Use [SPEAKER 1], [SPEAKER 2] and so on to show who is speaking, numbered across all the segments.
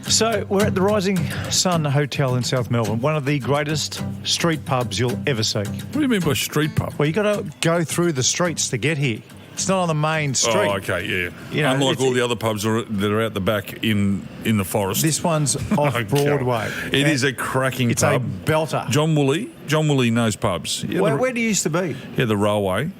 [SPEAKER 1] So we're at the Rising Sun Hotel in South Melbourne, one of the greatest street pubs you'll ever see.
[SPEAKER 2] What do you mean by street pub?
[SPEAKER 1] Well, you got to go through the streets to get here. It's not on the main street.
[SPEAKER 2] Oh, okay, yeah.
[SPEAKER 1] You know,
[SPEAKER 2] unlike all the other pubs that are out the back in the forest.
[SPEAKER 1] This one's off Broadway.
[SPEAKER 2] It is a cracking
[SPEAKER 1] it's
[SPEAKER 2] pub.
[SPEAKER 1] It's a belter.
[SPEAKER 2] John Woolley knows pubs. Yeah,
[SPEAKER 1] where do you used to be?
[SPEAKER 2] Yeah, the Railway.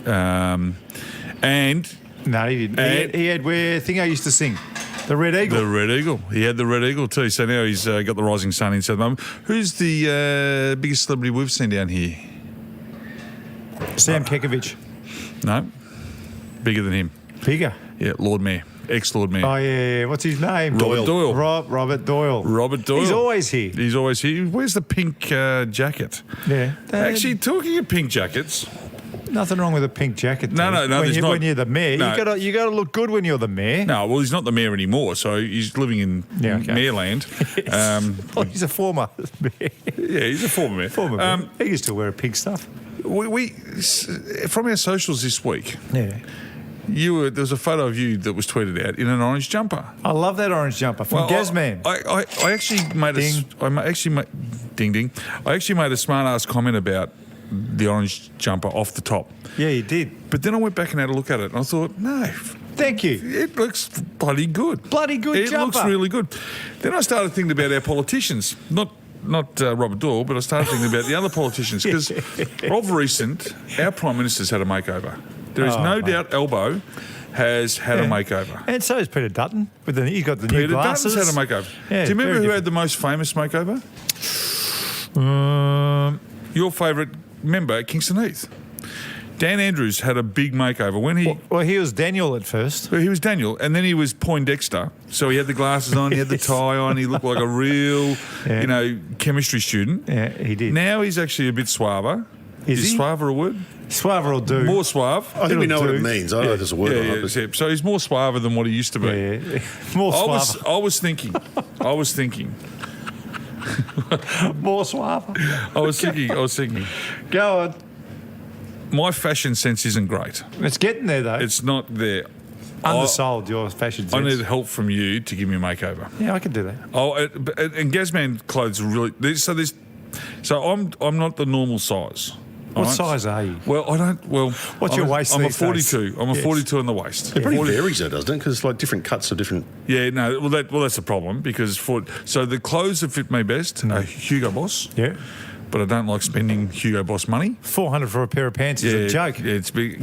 [SPEAKER 2] And...
[SPEAKER 1] No, he didn't. He had where Thingo used to sing. The Red Eagle.
[SPEAKER 2] The Red Eagle. He had the Red Eagle too. So now he's got the Rising Sun in South Melbourne. Who's the biggest celebrity we've seen down here?
[SPEAKER 1] Sam Kekovich.
[SPEAKER 2] No. Bigger than him.
[SPEAKER 1] Bigger?
[SPEAKER 2] Yeah, Lord Mayor. Ex-Lord Mayor.
[SPEAKER 1] Oh, yeah. What's his name?
[SPEAKER 2] Robert Doyle.
[SPEAKER 1] Robert Doyle.
[SPEAKER 2] Robert Doyle.
[SPEAKER 1] He's always here.
[SPEAKER 2] He's always here. Where's the pink jacket?
[SPEAKER 1] Yeah.
[SPEAKER 2] Actually, talking of pink jackets...
[SPEAKER 1] Nothing wrong with a pink jacket.
[SPEAKER 2] No, there's not.
[SPEAKER 1] When you're the mayor,
[SPEAKER 2] No.
[SPEAKER 1] you got to look good when you're the mayor.
[SPEAKER 2] No, well, he's not the mayor anymore, so he's living in Mayorland.
[SPEAKER 1] Yes. He's a former mayor.
[SPEAKER 2] Yeah, he's a former mayor.
[SPEAKER 1] Former mayor. He used to wear pink stuff.
[SPEAKER 2] We from our socials this week.
[SPEAKER 1] Yeah.
[SPEAKER 2] There was a photo of you that was tweeted out in an orange jumper.
[SPEAKER 1] I love that orange jumper from Gazman.
[SPEAKER 2] I actually made I actually made a smart ass comment about the orange jumper off the top.
[SPEAKER 1] Yeah, you did.
[SPEAKER 2] But then I went back and had a look at it, and I thought, no.
[SPEAKER 1] Thank you.
[SPEAKER 2] It looks bloody good.
[SPEAKER 1] Bloody good jumper.
[SPEAKER 2] It looks really good. Then I started thinking about our politicians, not Robert Doyle, but I started thinking about the other politicians, because of recent, our Prime Minister's had a makeover. There is no doubt Elbow has had a makeover.
[SPEAKER 1] And so has Peter Dutton. He's got the new glasses.
[SPEAKER 2] Peter Dutton's had a makeover.
[SPEAKER 1] Yeah,
[SPEAKER 2] do you remember who had the most famous makeover? Your favourite member at Kingston Heath. Dan Andrews had a big makeover when he...
[SPEAKER 1] Well, he was Daniel at first.
[SPEAKER 2] Well, he was Daniel, and then he was Poindexter. So he had the glasses on, he had the tie on, he looked like a real, chemistry student.
[SPEAKER 1] Yeah, he did.
[SPEAKER 2] Now he's actually a bit suaver.
[SPEAKER 1] Is he?
[SPEAKER 2] Suaver a word?
[SPEAKER 1] Suave will do.
[SPEAKER 2] More suave.
[SPEAKER 3] I think we know what it means. I don't know if there's a word on it.
[SPEAKER 2] Yeah. So he's more suave than what he used to be.
[SPEAKER 1] Yeah. More suave.
[SPEAKER 2] I was thinking.
[SPEAKER 1] More suave.
[SPEAKER 2] I was thinking.
[SPEAKER 1] Go on.
[SPEAKER 2] My fashion sense isn't great.
[SPEAKER 1] It's getting there, though.
[SPEAKER 2] It's not there.
[SPEAKER 1] Undersold, your fashion sense.
[SPEAKER 2] I need help from you to give me a makeover.
[SPEAKER 1] Yeah, I can do that.
[SPEAKER 2] And Gazman clothes are really... So I'm not the normal size.
[SPEAKER 1] What size are you?
[SPEAKER 2] Well, I don't... Well,
[SPEAKER 1] what's your waist?
[SPEAKER 2] I'm a 42. I'm a 42 in the waist.
[SPEAKER 3] It pretty varies, though, doesn't it? Because it's like different cuts are different.
[SPEAKER 2] Yeah, no. Well, that's the problem, because so the clothes that fit me best are Hugo Boss.
[SPEAKER 1] Yeah.
[SPEAKER 2] But I don't like spending Hugo Boss money.
[SPEAKER 1] $400 for a pair of pants is a joke.
[SPEAKER 2] Yeah, it's big.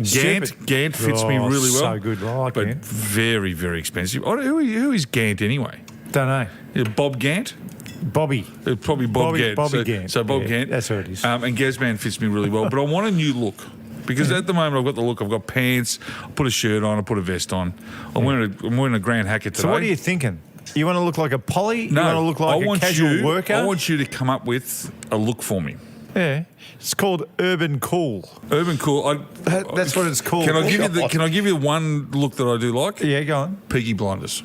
[SPEAKER 2] Gant fits me really well.
[SPEAKER 1] So good, I like
[SPEAKER 2] but
[SPEAKER 1] Gant.
[SPEAKER 2] very, very expensive. Who is Gant anyway?
[SPEAKER 1] Don't know.
[SPEAKER 2] Yeah, Bob Gant.
[SPEAKER 1] Bobby.
[SPEAKER 2] Probably Bob Gant.
[SPEAKER 1] Bobby Gant.
[SPEAKER 2] So Bob Gant.
[SPEAKER 1] That's what it is.
[SPEAKER 2] And Gazman fits me really well. But I want a new look. Because at the moment I've got the look. I've got pants. I put a shirt on. I put a vest on. I'm wearing a Grand Hacker today.
[SPEAKER 1] So what are you thinking? You want to look like a Polly?
[SPEAKER 2] No.
[SPEAKER 1] You want to look like a casual worker?
[SPEAKER 2] I want you to come up with a look for me.
[SPEAKER 1] Yeah. It's called Urban Cool.
[SPEAKER 2] Urban Cool.
[SPEAKER 1] That's what it's called.
[SPEAKER 2] Can I give you one look that I do like?
[SPEAKER 1] Yeah, go on.
[SPEAKER 2] Peaky Blinders.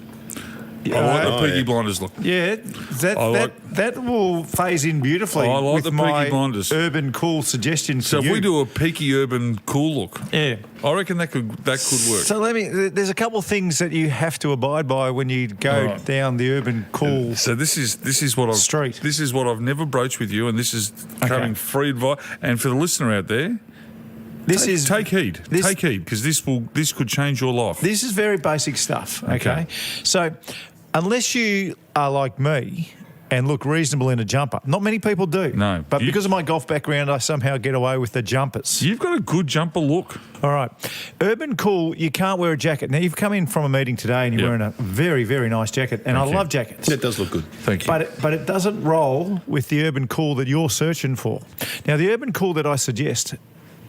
[SPEAKER 2] I like the Peaky Blinders look.
[SPEAKER 1] Yeah, that will phase in beautifully.
[SPEAKER 2] I like
[SPEAKER 1] with
[SPEAKER 2] the
[SPEAKER 1] my
[SPEAKER 2] Peaky Blinders.
[SPEAKER 1] Urban Cool suggestion for
[SPEAKER 2] So
[SPEAKER 1] you.
[SPEAKER 2] if we do a Peaky Urban Cool look,
[SPEAKER 1] yeah,
[SPEAKER 2] I reckon that could work.
[SPEAKER 1] So there's a couple of things that you have to abide by when you go down the Urban Cool.
[SPEAKER 2] So this is what
[SPEAKER 1] street.
[SPEAKER 2] This is what I've never broached with you, and this is coming free advice. And for the listener out there, take heed. Take heed, because this could change your life.
[SPEAKER 1] This is very basic stuff. Okay. So unless you are like me and look reasonable in a jumper, not many people do.
[SPEAKER 2] No.
[SPEAKER 1] But because of my golf background, I somehow get away with the jumpers.
[SPEAKER 2] You've got a good jumper look.
[SPEAKER 1] All right. Urban Cool, you can't wear a jacket. Now, you've come in from a meeting today and you're wearing a very, very nice jacket, and I love jackets.
[SPEAKER 3] It does look good.
[SPEAKER 2] Thank you.
[SPEAKER 1] But it doesn't roll with the Urban Cool that you're searching for. Now, the Urban Cool that I suggest,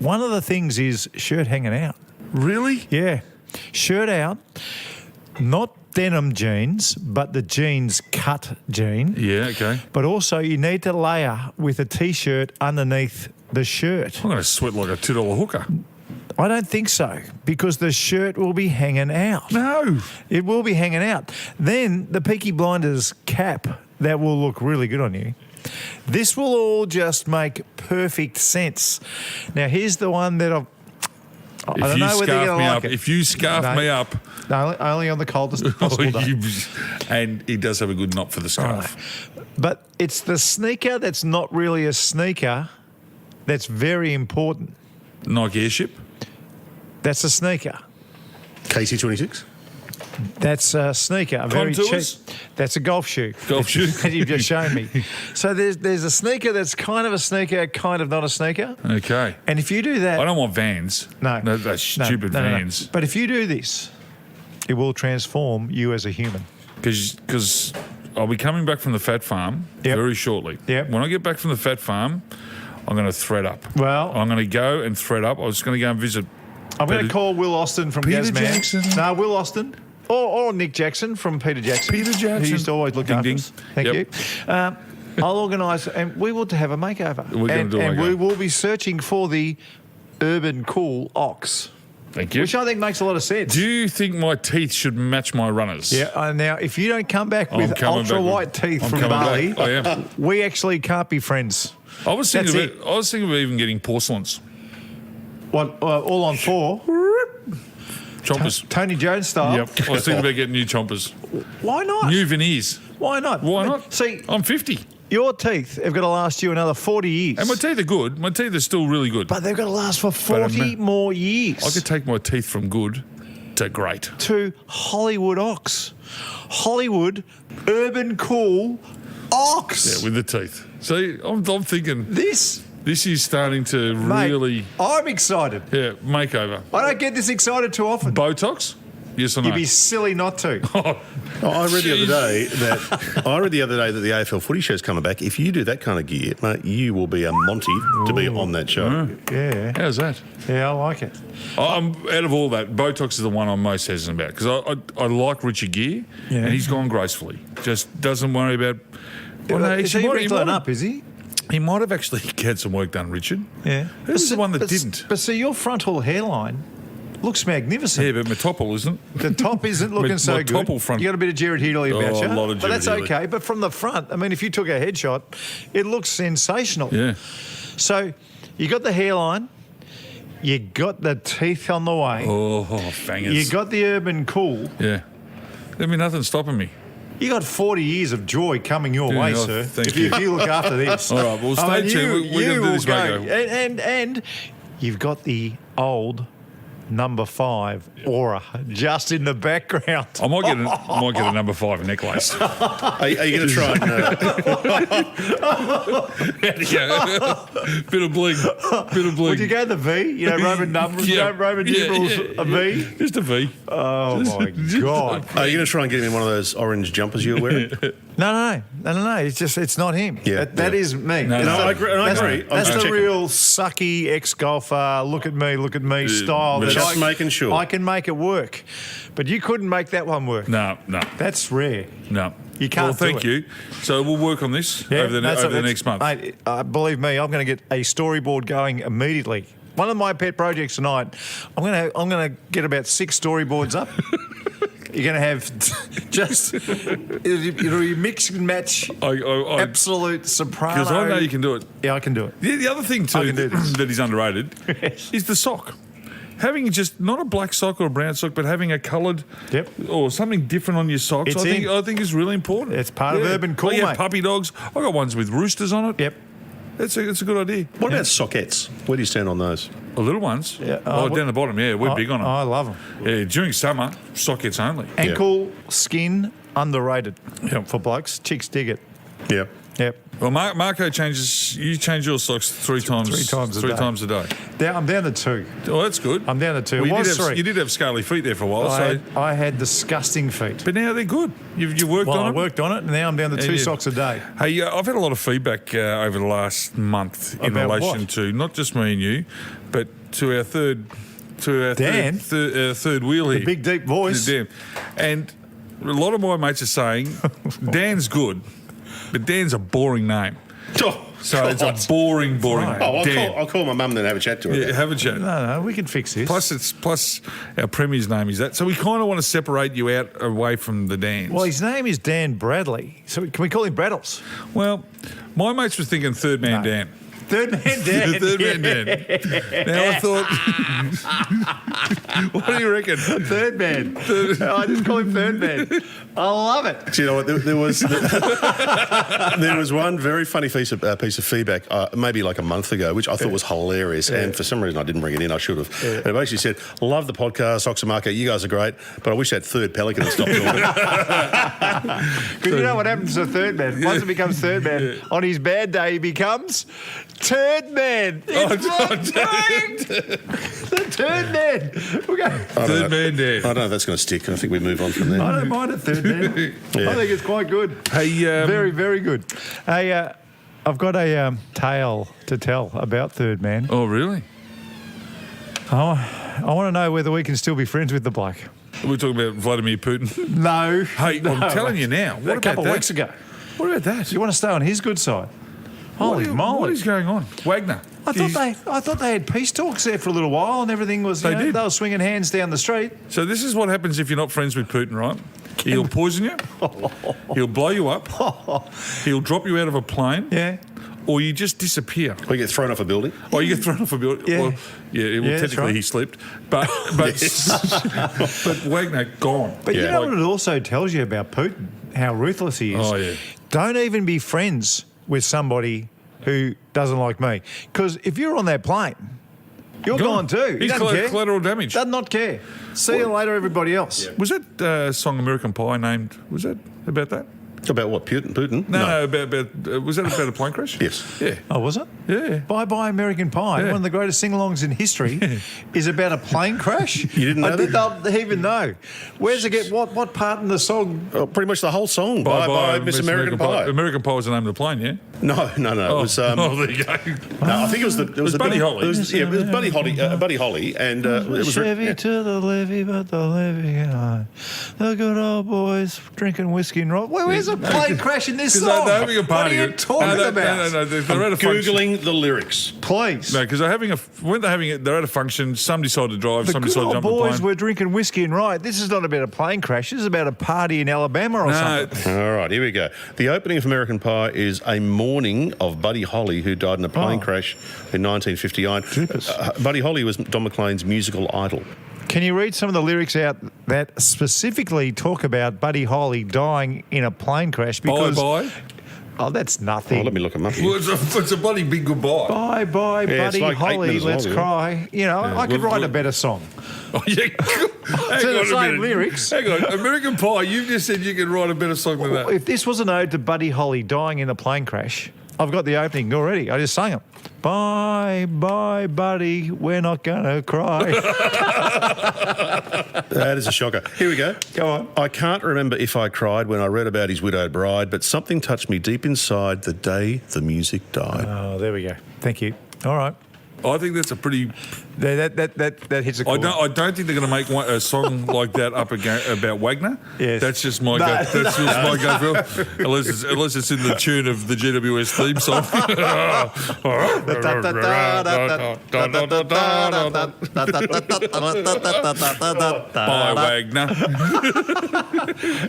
[SPEAKER 1] one of the things is shirt hanging out.
[SPEAKER 2] Really?
[SPEAKER 1] Yeah. Shirt out, not denim jeans, but the jeans cut jean.
[SPEAKER 2] Yeah, okay.
[SPEAKER 1] But also you need to layer with a T-shirt underneath the shirt.
[SPEAKER 2] I'm going to sweat like a $2 hooker.
[SPEAKER 1] I don't think so, because the shirt will be hanging out.
[SPEAKER 2] No.
[SPEAKER 1] It will be hanging out. Then the Peaky Blinders cap, that will look really good on you. This will all just make perfect sense. Now, here's the one that I don't know whether you're going to like it.
[SPEAKER 2] If you scarf me up,
[SPEAKER 1] No, only on the coldest possible day.
[SPEAKER 2] and he does have a good knot for the scarf.
[SPEAKER 1] But it's the sneaker that's not really a sneaker that's very important.
[SPEAKER 2] Nike Airship.
[SPEAKER 1] That's a sneaker.
[SPEAKER 3] KC26?
[SPEAKER 1] That's a sneaker. A very cheap.
[SPEAKER 2] Contours?
[SPEAKER 1] That's a golf shoe.
[SPEAKER 2] Golf shoe.
[SPEAKER 1] That you've just shown me. So there's a sneaker that's kind of a sneaker, kind of not a sneaker.
[SPEAKER 2] Okay.
[SPEAKER 1] And if you do that...
[SPEAKER 2] I don't want Vans.
[SPEAKER 1] No.
[SPEAKER 2] Those stupid Vans.
[SPEAKER 1] But if you do this, it will transform you as a human.
[SPEAKER 2] Because I'll be coming back from the fat farm very shortly.
[SPEAKER 1] Yep.
[SPEAKER 2] When I get back from the fat farm, I'm going to thread up.
[SPEAKER 1] Well...
[SPEAKER 2] I'm going to go and thread up. I was going to go and visit...
[SPEAKER 1] I'm going to call Will Austin from
[SPEAKER 2] Peter
[SPEAKER 1] Gazman.
[SPEAKER 2] Jackson.
[SPEAKER 1] No, Will Austin. Or Nick Jackson from Peter Jackson.
[SPEAKER 2] Peter Jackson.
[SPEAKER 1] Who used to always look
[SPEAKER 2] Ding,
[SPEAKER 1] after
[SPEAKER 2] ding.
[SPEAKER 1] us. Thank you. I'll organise, and we will have a makeover.
[SPEAKER 2] We're going to do a
[SPEAKER 1] And
[SPEAKER 2] makeover.
[SPEAKER 1] we will be searching for the Urban Cool Ox.
[SPEAKER 2] Thank you.
[SPEAKER 1] Which I think makes a lot of sense.
[SPEAKER 2] Do you think my teeth should match my runners?
[SPEAKER 1] Yeah, now, if you don't come back
[SPEAKER 2] I'm
[SPEAKER 1] with
[SPEAKER 2] coming
[SPEAKER 1] ultra
[SPEAKER 2] back with-
[SPEAKER 1] white teeth
[SPEAKER 2] I'm
[SPEAKER 1] from
[SPEAKER 2] coming
[SPEAKER 1] Bali,
[SPEAKER 2] back. I am.
[SPEAKER 1] we actually can't be friends.
[SPEAKER 2] I was thinking
[SPEAKER 1] That's
[SPEAKER 2] of even getting porcelains.
[SPEAKER 1] What, all on four?
[SPEAKER 2] Chompers.
[SPEAKER 1] Tony Jones style?
[SPEAKER 2] Yep. I was thinking about getting new chompers.
[SPEAKER 1] Why not?
[SPEAKER 2] New veneers.
[SPEAKER 1] Why not?
[SPEAKER 2] Why not?
[SPEAKER 1] See,
[SPEAKER 2] I'm 50.
[SPEAKER 1] your teeth have got to last you another 40 years.
[SPEAKER 2] And my teeth are good. My teeth are still really good.
[SPEAKER 1] But they've got to last for 40 more years.
[SPEAKER 2] I could take my teeth from good to great.
[SPEAKER 1] To Hollywood Ox. Hollywood Urban Cool Ox.
[SPEAKER 2] Yeah, with the teeth. See, I'm thinking
[SPEAKER 1] This,
[SPEAKER 2] is starting to
[SPEAKER 1] mate,
[SPEAKER 2] really,
[SPEAKER 1] I'm excited.
[SPEAKER 2] makeover.
[SPEAKER 1] I don't get this excited too often.
[SPEAKER 2] Botox? Yes or no?
[SPEAKER 1] You'd be silly not to.
[SPEAKER 3] I read the other day that the AFL footy show's coming back. If you do that kind of gear, mate, you will be a Monty to be on that show.
[SPEAKER 1] Yeah.
[SPEAKER 2] How's that?
[SPEAKER 1] Yeah, I like it.
[SPEAKER 2] I'm out of all that. Botox is the one I'm most hesitant about because I like Richard Gere and he's gone gracefully. Just doesn't worry about. Well, no,
[SPEAKER 1] Is he wrinkling up, is he?
[SPEAKER 2] He might have actually had some work done, Richard.
[SPEAKER 1] Yeah.
[SPEAKER 2] Who's the one that didn't?
[SPEAKER 1] But see, your frontal hairline looks magnificent.
[SPEAKER 2] Yeah, but my topple isn't.
[SPEAKER 1] The top isn't looking so
[SPEAKER 2] My
[SPEAKER 1] good.
[SPEAKER 2] topple front.
[SPEAKER 1] You got a bit of Jared Healy about you.
[SPEAKER 2] A lot of
[SPEAKER 1] but that's
[SPEAKER 2] Jared Healy.
[SPEAKER 1] okay. But from the front, I mean, if you took a headshot, it looks sensational.
[SPEAKER 2] Yeah.
[SPEAKER 1] So you got the hairline, you got the teeth on the way,
[SPEAKER 2] Oh, fangers.
[SPEAKER 1] you got the Urban Cool.
[SPEAKER 2] Yeah. There'll be nothing stopping me.
[SPEAKER 1] You got 40 years of joy coming your way,
[SPEAKER 2] oh,
[SPEAKER 1] sir.
[SPEAKER 2] thank
[SPEAKER 1] if
[SPEAKER 2] you.
[SPEAKER 1] If you look after this.
[SPEAKER 2] All right, well, stay tuned. We're going to do this, Marko.
[SPEAKER 1] And you've got the old number 5 aura just in the background.
[SPEAKER 2] I might get a number 5 necklace.
[SPEAKER 3] Are you going to try and...
[SPEAKER 2] Bit of bling.
[SPEAKER 1] Would you go the V? You know, Roman numbers, Roman numerals, a V?
[SPEAKER 2] Just a V.
[SPEAKER 1] Oh, my God.
[SPEAKER 3] Are you going to try and get him in one of those orange jumpers you're wearing?
[SPEAKER 1] No. It's not him.
[SPEAKER 3] Yeah,
[SPEAKER 1] That is me.
[SPEAKER 2] No,
[SPEAKER 3] I agree.
[SPEAKER 1] That's
[SPEAKER 3] I'm
[SPEAKER 1] the
[SPEAKER 3] checking.
[SPEAKER 1] real sucky ex-golfer, look at me style.
[SPEAKER 2] but
[SPEAKER 1] that
[SPEAKER 3] just making sure.
[SPEAKER 1] I can make it work. But you couldn't make that one work.
[SPEAKER 2] No.
[SPEAKER 1] That's rare.
[SPEAKER 2] No.
[SPEAKER 1] You can't
[SPEAKER 2] Well,
[SPEAKER 1] do
[SPEAKER 2] thank
[SPEAKER 1] it.
[SPEAKER 2] you. So we'll work on this over the next month.
[SPEAKER 1] Mate, believe me, I'm going to get a storyboard going immediately. One of my pet projects tonight, I'm going to get about 6 storyboards up. You're going to have just it'll be mix and match, absolute soprano.
[SPEAKER 2] Because I know you can do it.
[SPEAKER 1] Yeah, I can do it.
[SPEAKER 2] The other thing
[SPEAKER 1] I
[SPEAKER 2] too
[SPEAKER 1] can do this.
[SPEAKER 2] that is underrated is the sock. Having just not a black sock or a brown sock, but having a coloured or something different on your socks,
[SPEAKER 1] It's
[SPEAKER 2] I think is really important.
[SPEAKER 1] It's part of urban cool,
[SPEAKER 2] yeah,
[SPEAKER 1] mate.
[SPEAKER 2] puppy dogs. I got ones with roosters on it.
[SPEAKER 1] Yep.
[SPEAKER 2] It's a good idea.
[SPEAKER 3] What about sockettes? Where do you stand on those?
[SPEAKER 2] The little ones.
[SPEAKER 1] Yeah.
[SPEAKER 2] Down the bottom. Yeah, we're big on them.
[SPEAKER 1] I love them.
[SPEAKER 2] Yeah, during summer, sockets only.
[SPEAKER 1] Ankle skin underrated
[SPEAKER 2] Yep.
[SPEAKER 1] for blokes. Chicks dig it.
[SPEAKER 3] Yeah.
[SPEAKER 1] Yep.
[SPEAKER 2] Well, Marko you change your socks three times a day.
[SPEAKER 1] I'm down to 2.
[SPEAKER 2] Oh, that's good.
[SPEAKER 1] I'm down to 2.
[SPEAKER 2] Well,
[SPEAKER 1] Was 3.
[SPEAKER 2] you did have scaly feet there for a while,
[SPEAKER 1] I had disgusting feet.
[SPEAKER 2] but now they're good. You worked
[SPEAKER 1] Well,
[SPEAKER 2] on
[SPEAKER 1] I
[SPEAKER 2] it.
[SPEAKER 1] worked on it, and now I'm down to 2
[SPEAKER 2] you-
[SPEAKER 1] socks a day.
[SPEAKER 2] Hey, I've had a lot of feedback over the last month in
[SPEAKER 1] About
[SPEAKER 2] relation
[SPEAKER 1] what?
[SPEAKER 2] to not just me and you, but to our third
[SPEAKER 1] Dan?
[SPEAKER 2] third wheel here.
[SPEAKER 1] big, deep voice.
[SPEAKER 2] Dan. And a lot of my mates are saying Dan's good, but Dan's a boring name. So it's a boring.
[SPEAKER 1] Right.
[SPEAKER 3] Oh,
[SPEAKER 2] Dan.
[SPEAKER 3] I'll call my mum then and have a chat to her.
[SPEAKER 2] Yeah, have a chat.
[SPEAKER 1] No, we can fix this.
[SPEAKER 2] Plus our premier's name is that. So we kind of want to separate you out away from the Dans.
[SPEAKER 1] Well, his name is Dan Bradley. So can we call him Braddles?
[SPEAKER 2] Well, my mates was thinking Third Man Dan.
[SPEAKER 1] Third Man Dan.
[SPEAKER 2] Third Man Dan. Now I thought, what do you reckon?
[SPEAKER 1] Third Man. I just call him Third Man. I love it.
[SPEAKER 3] Do you know what? There was there was one very funny piece of feedback, maybe like a month ago, which I thought was hilarious, and for some reason I didn't bring it in. I should have. And it basically said, "Love the podcast, Ox and Marko. You guys are great, but I wish that third pelican had stopped talking."
[SPEAKER 1] Because you know what happens to Third Man? Once it becomes Third Man, on his bad day he becomes Turd Man. It's the Turd Man. We'll go.
[SPEAKER 2] Third Man Dan.
[SPEAKER 3] I don't know if that's going to stick. I think we move on from there.
[SPEAKER 1] I don't mind it, Third Man. I think it's quite good.
[SPEAKER 2] Hey,
[SPEAKER 1] very, very good. Hey, I've got a tale to tell about Third Man.
[SPEAKER 2] Oh, really?
[SPEAKER 1] I want to know whether we can still be friends with the bloke.
[SPEAKER 2] We're talking about Vladimir Putin.
[SPEAKER 1] No.
[SPEAKER 2] Hey,
[SPEAKER 1] no.
[SPEAKER 2] I'm telling you now. What
[SPEAKER 1] a couple
[SPEAKER 2] about
[SPEAKER 1] of weeks ago.
[SPEAKER 2] What about that?
[SPEAKER 1] You want to stay on his good side? Holy moly!
[SPEAKER 2] What is going on? Wagner.
[SPEAKER 1] I thought they had peace talks there for a little while, and everything was.
[SPEAKER 2] They did.
[SPEAKER 1] They were swinging hands down the street.
[SPEAKER 2] So this is what happens if you're not friends with Putin, right? He'll poison you. He'll blow you up. He'll drop you out of a plane.
[SPEAKER 1] Yeah.
[SPEAKER 2] Or you just disappear.
[SPEAKER 3] Or you get thrown off a building.
[SPEAKER 2] Or you get thrown off a building.
[SPEAKER 1] Yeah.
[SPEAKER 2] Well,
[SPEAKER 1] that's
[SPEAKER 2] technically
[SPEAKER 1] right.
[SPEAKER 2] he slipped. But but Wagner gone.
[SPEAKER 1] But you
[SPEAKER 3] Yeah.
[SPEAKER 1] know what it also tells you about Putin? How ruthless he is.
[SPEAKER 2] Oh, yeah.
[SPEAKER 1] Don't even be friends with somebody who doesn't like me. Because if you're on that plane, you're gone too. He
[SPEAKER 2] He's
[SPEAKER 1] doesn't care.
[SPEAKER 2] collateral damage.
[SPEAKER 1] Does not care. See you later, everybody else.
[SPEAKER 2] Was that song American Pie named? Was that about that?
[SPEAKER 3] About what? Putin?
[SPEAKER 2] No, about was that about a plane crash?
[SPEAKER 3] Yes.
[SPEAKER 2] Yeah.
[SPEAKER 1] Oh, was it?
[SPEAKER 2] Yeah.
[SPEAKER 1] Bye Bye American Pie,
[SPEAKER 2] Yeah.
[SPEAKER 1] one of the greatest sing-alongs in history, is about a plane crash.
[SPEAKER 3] You didn't know
[SPEAKER 1] I did not even know. Where's it get? What part in the song?
[SPEAKER 3] Oh, pretty much the whole song. Bye, Miss American Pie.
[SPEAKER 2] American Pie was the name of the plane, yeah?
[SPEAKER 3] No. It was.
[SPEAKER 2] there you go.
[SPEAKER 3] No, I think it was the. It was
[SPEAKER 2] Buddy Holly.
[SPEAKER 3] It was Buddy Holly. Buddy Holly, and it was.
[SPEAKER 1] Chevy to the levee, but the levee behind. The good old boys drinking whiskey and rock. Where's a plane crash in this song?
[SPEAKER 2] They're having a party.
[SPEAKER 1] What are you talking about?
[SPEAKER 2] No. They're at a function.
[SPEAKER 3] Googling the lyrics.
[SPEAKER 1] Please.
[SPEAKER 2] No, because they're having they're at a function. Some decided to drive.
[SPEAKER 1] The
[SPEAKER 2] Some
[SPEAKER 1] good
[SPEAKER 2] decided to
[SPEAKER 1] old
[SPEAKER 2] jump the
[SPEAKER 1] boys
[SPEAKER 2] plane.
[SPEAKER 1] were drinking whiskey and rye. This is not about a plane crash. This is about a party in Alabama or something.
[SPEAKER 3] All right, here we go. The opening of American Pie is a mourning of Buddy Holly, who died in a plane crash in 1959. Buddy Holly was Don McLean's musical idol.
[SPEAKER 1] Can you read some of the lyrics out that specifically talk about Buddy Holly dying in a plane crash? Because
[SPEAKER 2] Bye.
[SPEAKER 1] oh, that's nothing.
[SPEAKER 3] Oh, let me look him up
[SPEAKER 2] Well,
[SPEAKER 3] here.
[SPEAKER 2] it's a bloody big goodbye.
[SPEAKER 1] Bye,
[SPEAKER 3] Yeah, it's
[SPEAKER 1] Buddy
[SPEAKER 3] like 8
[SPEAKER 1] Holly.
[SPEAKER 3] minutes
[SPEAKER 1] Let's
[SPEAKER 3] long,
[SPEAKER 1] cry. You know, I could
[SPEAKER 2] well,
[SPEAKER 1] write a
[SPEAKER 2] well-
[SPEAKER 1] better song.
[SPEAKER 2] Oh, yeah. Hang
[SPEAKER 1] To the
[SPEAKER 2] on a
[SPEAKER 1] same
[SPEAKER 2] minute.
[SPEAKER 1] lyrics.
[SPEAKER 2] Hang on. American Pie, you just said you could write a better song than that.
[SPEAKER 1] If this was an ode to Buddy Holly dying in a plane crash, I've got the opening already. I just sang it. Bye, buddy. We're not gonna cry.
[SPEAKER 3] That is a shocker. Here we go.
[SPEAKER 1] Go on.
[SPEAKER 3] I can't remember if I cried when I read about his widowed bride, but something touched me deep inside the day the music died.
[SPEAKER 1] Oh, there we go. Thank you. All right.
[SPEAKER 2] I think that's a pretty.
[SPEAKER 1] That hits a chord.
[SPEAKER 2] I don't think they're going to make a song like that up again about Wagner.
[SPEAKER 1] Yes.
[SPEAKER 2] That's just my gut. That's just my gut feel. Unless it's in the tune of the GWS theme song. Bye, Wagner.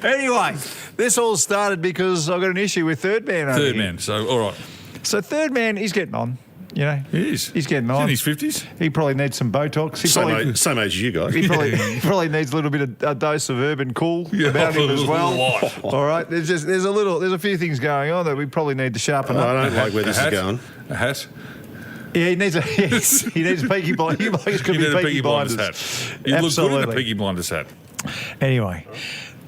[SPEAKER 1] Anyway, this all started because I've got an issue with Third Man. over
[SPEAKER 2] Third
[SPEAKER 1] here.
[SPEAKER 2] man. So all right,
[SPEAKER 1] So Third Man, he's getting on. You know,
[SPEAKER 2] he is.
[SPEAKER 1] He's getting
[SPEAKER 2] He's
[SPEAKER 1] on.
[SPEAKER 2] in his 50s.
[SPEAKER 1] He probably needs some Botox. He
[SPEAKER 3] Same age as you guys.
[SPEAKER 1] He probably needs a little bit of a dose of urban cool about him as well. All right, there's a few things going on that we probably need to sharpen up.
[SPEAKER 3] I don't like where this is going.
[SPEAKER 2] A hat.
[SPEAKER 1] Yeah, he needs a Peaky Blinders. He could
[SPEAKER 2] You
[SPEAKER 1] be
[SPEAKER 2] need a
[SPEAKER 1] Peaky Blinders.
[SPEAKER 2] hat. You look good in a Peaky Blinders hat.
[SPEAKER 1] Anyway,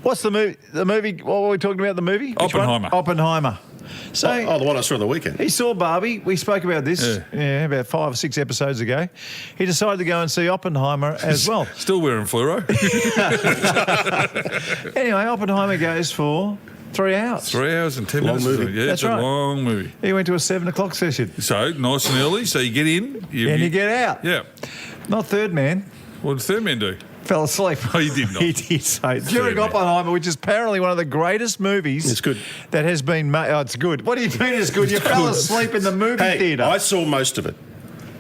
[SPEAKER 1] what's the movie? The movie? What were we talking about? The movie? Which one?
[SPEAKER 2] Oppenheimer.
[SPEAKER 1] Oppenheimer. So
[SPEAKER 3] Oh, the one I saw on the weekend.
[SPEAKER 1] he saw Barbie. We spoke about this about 5 or 6 episodes ago. He decided to go and see Oppenheimer as well.
[SPEAKER 2] Still wearing fluoro.
[SPEAKER 1] Anyway, Oppenheimer goes for 3 hours.
[SPEAKER 2] 3 hours and 10
[SPEAKER 3] Long
[SPEAKER 2] minutes.
[SPEAKER 3] movie.
[SPEAKER 2] Yeah,
[SPEAKER 1] That's
[SPEAKER 2] it's
[SPEAKER 1] right.
[SPEAKER 2] a long movie.
[SPEAKER 1] He went to a 7 o'clock session.
[SPEAKER 2] So nice and early. So you get in.
[SPEAKER 1] And you get out.
[SPEAKER 2] Yeah.
[SPEAKER 1] Not Third Man.
[SPEAKER 2] What does Third Man do?
[SPEAKER 1] Fell asleep.
[SPEAKER 2] Oh, you did not.
[SPEAKER 1] He did say. Did you ever
[SPEAKER 2] Fair,
[SPEAKER 1] go
[SPEAKER 2] man.
[SPEAKER 1] Oppenheimer, which is apparently one of the greatest movies.
[SPEAKER 3] It's good.
[SPEAKER 1] That has been made. Oh, it's good. What do you mean it's good? You fell asleep in the movie
[SPEAKER 3] Hey,
[SPEAKER 1] theatre.
[SPEAKER 3] I saw most of it.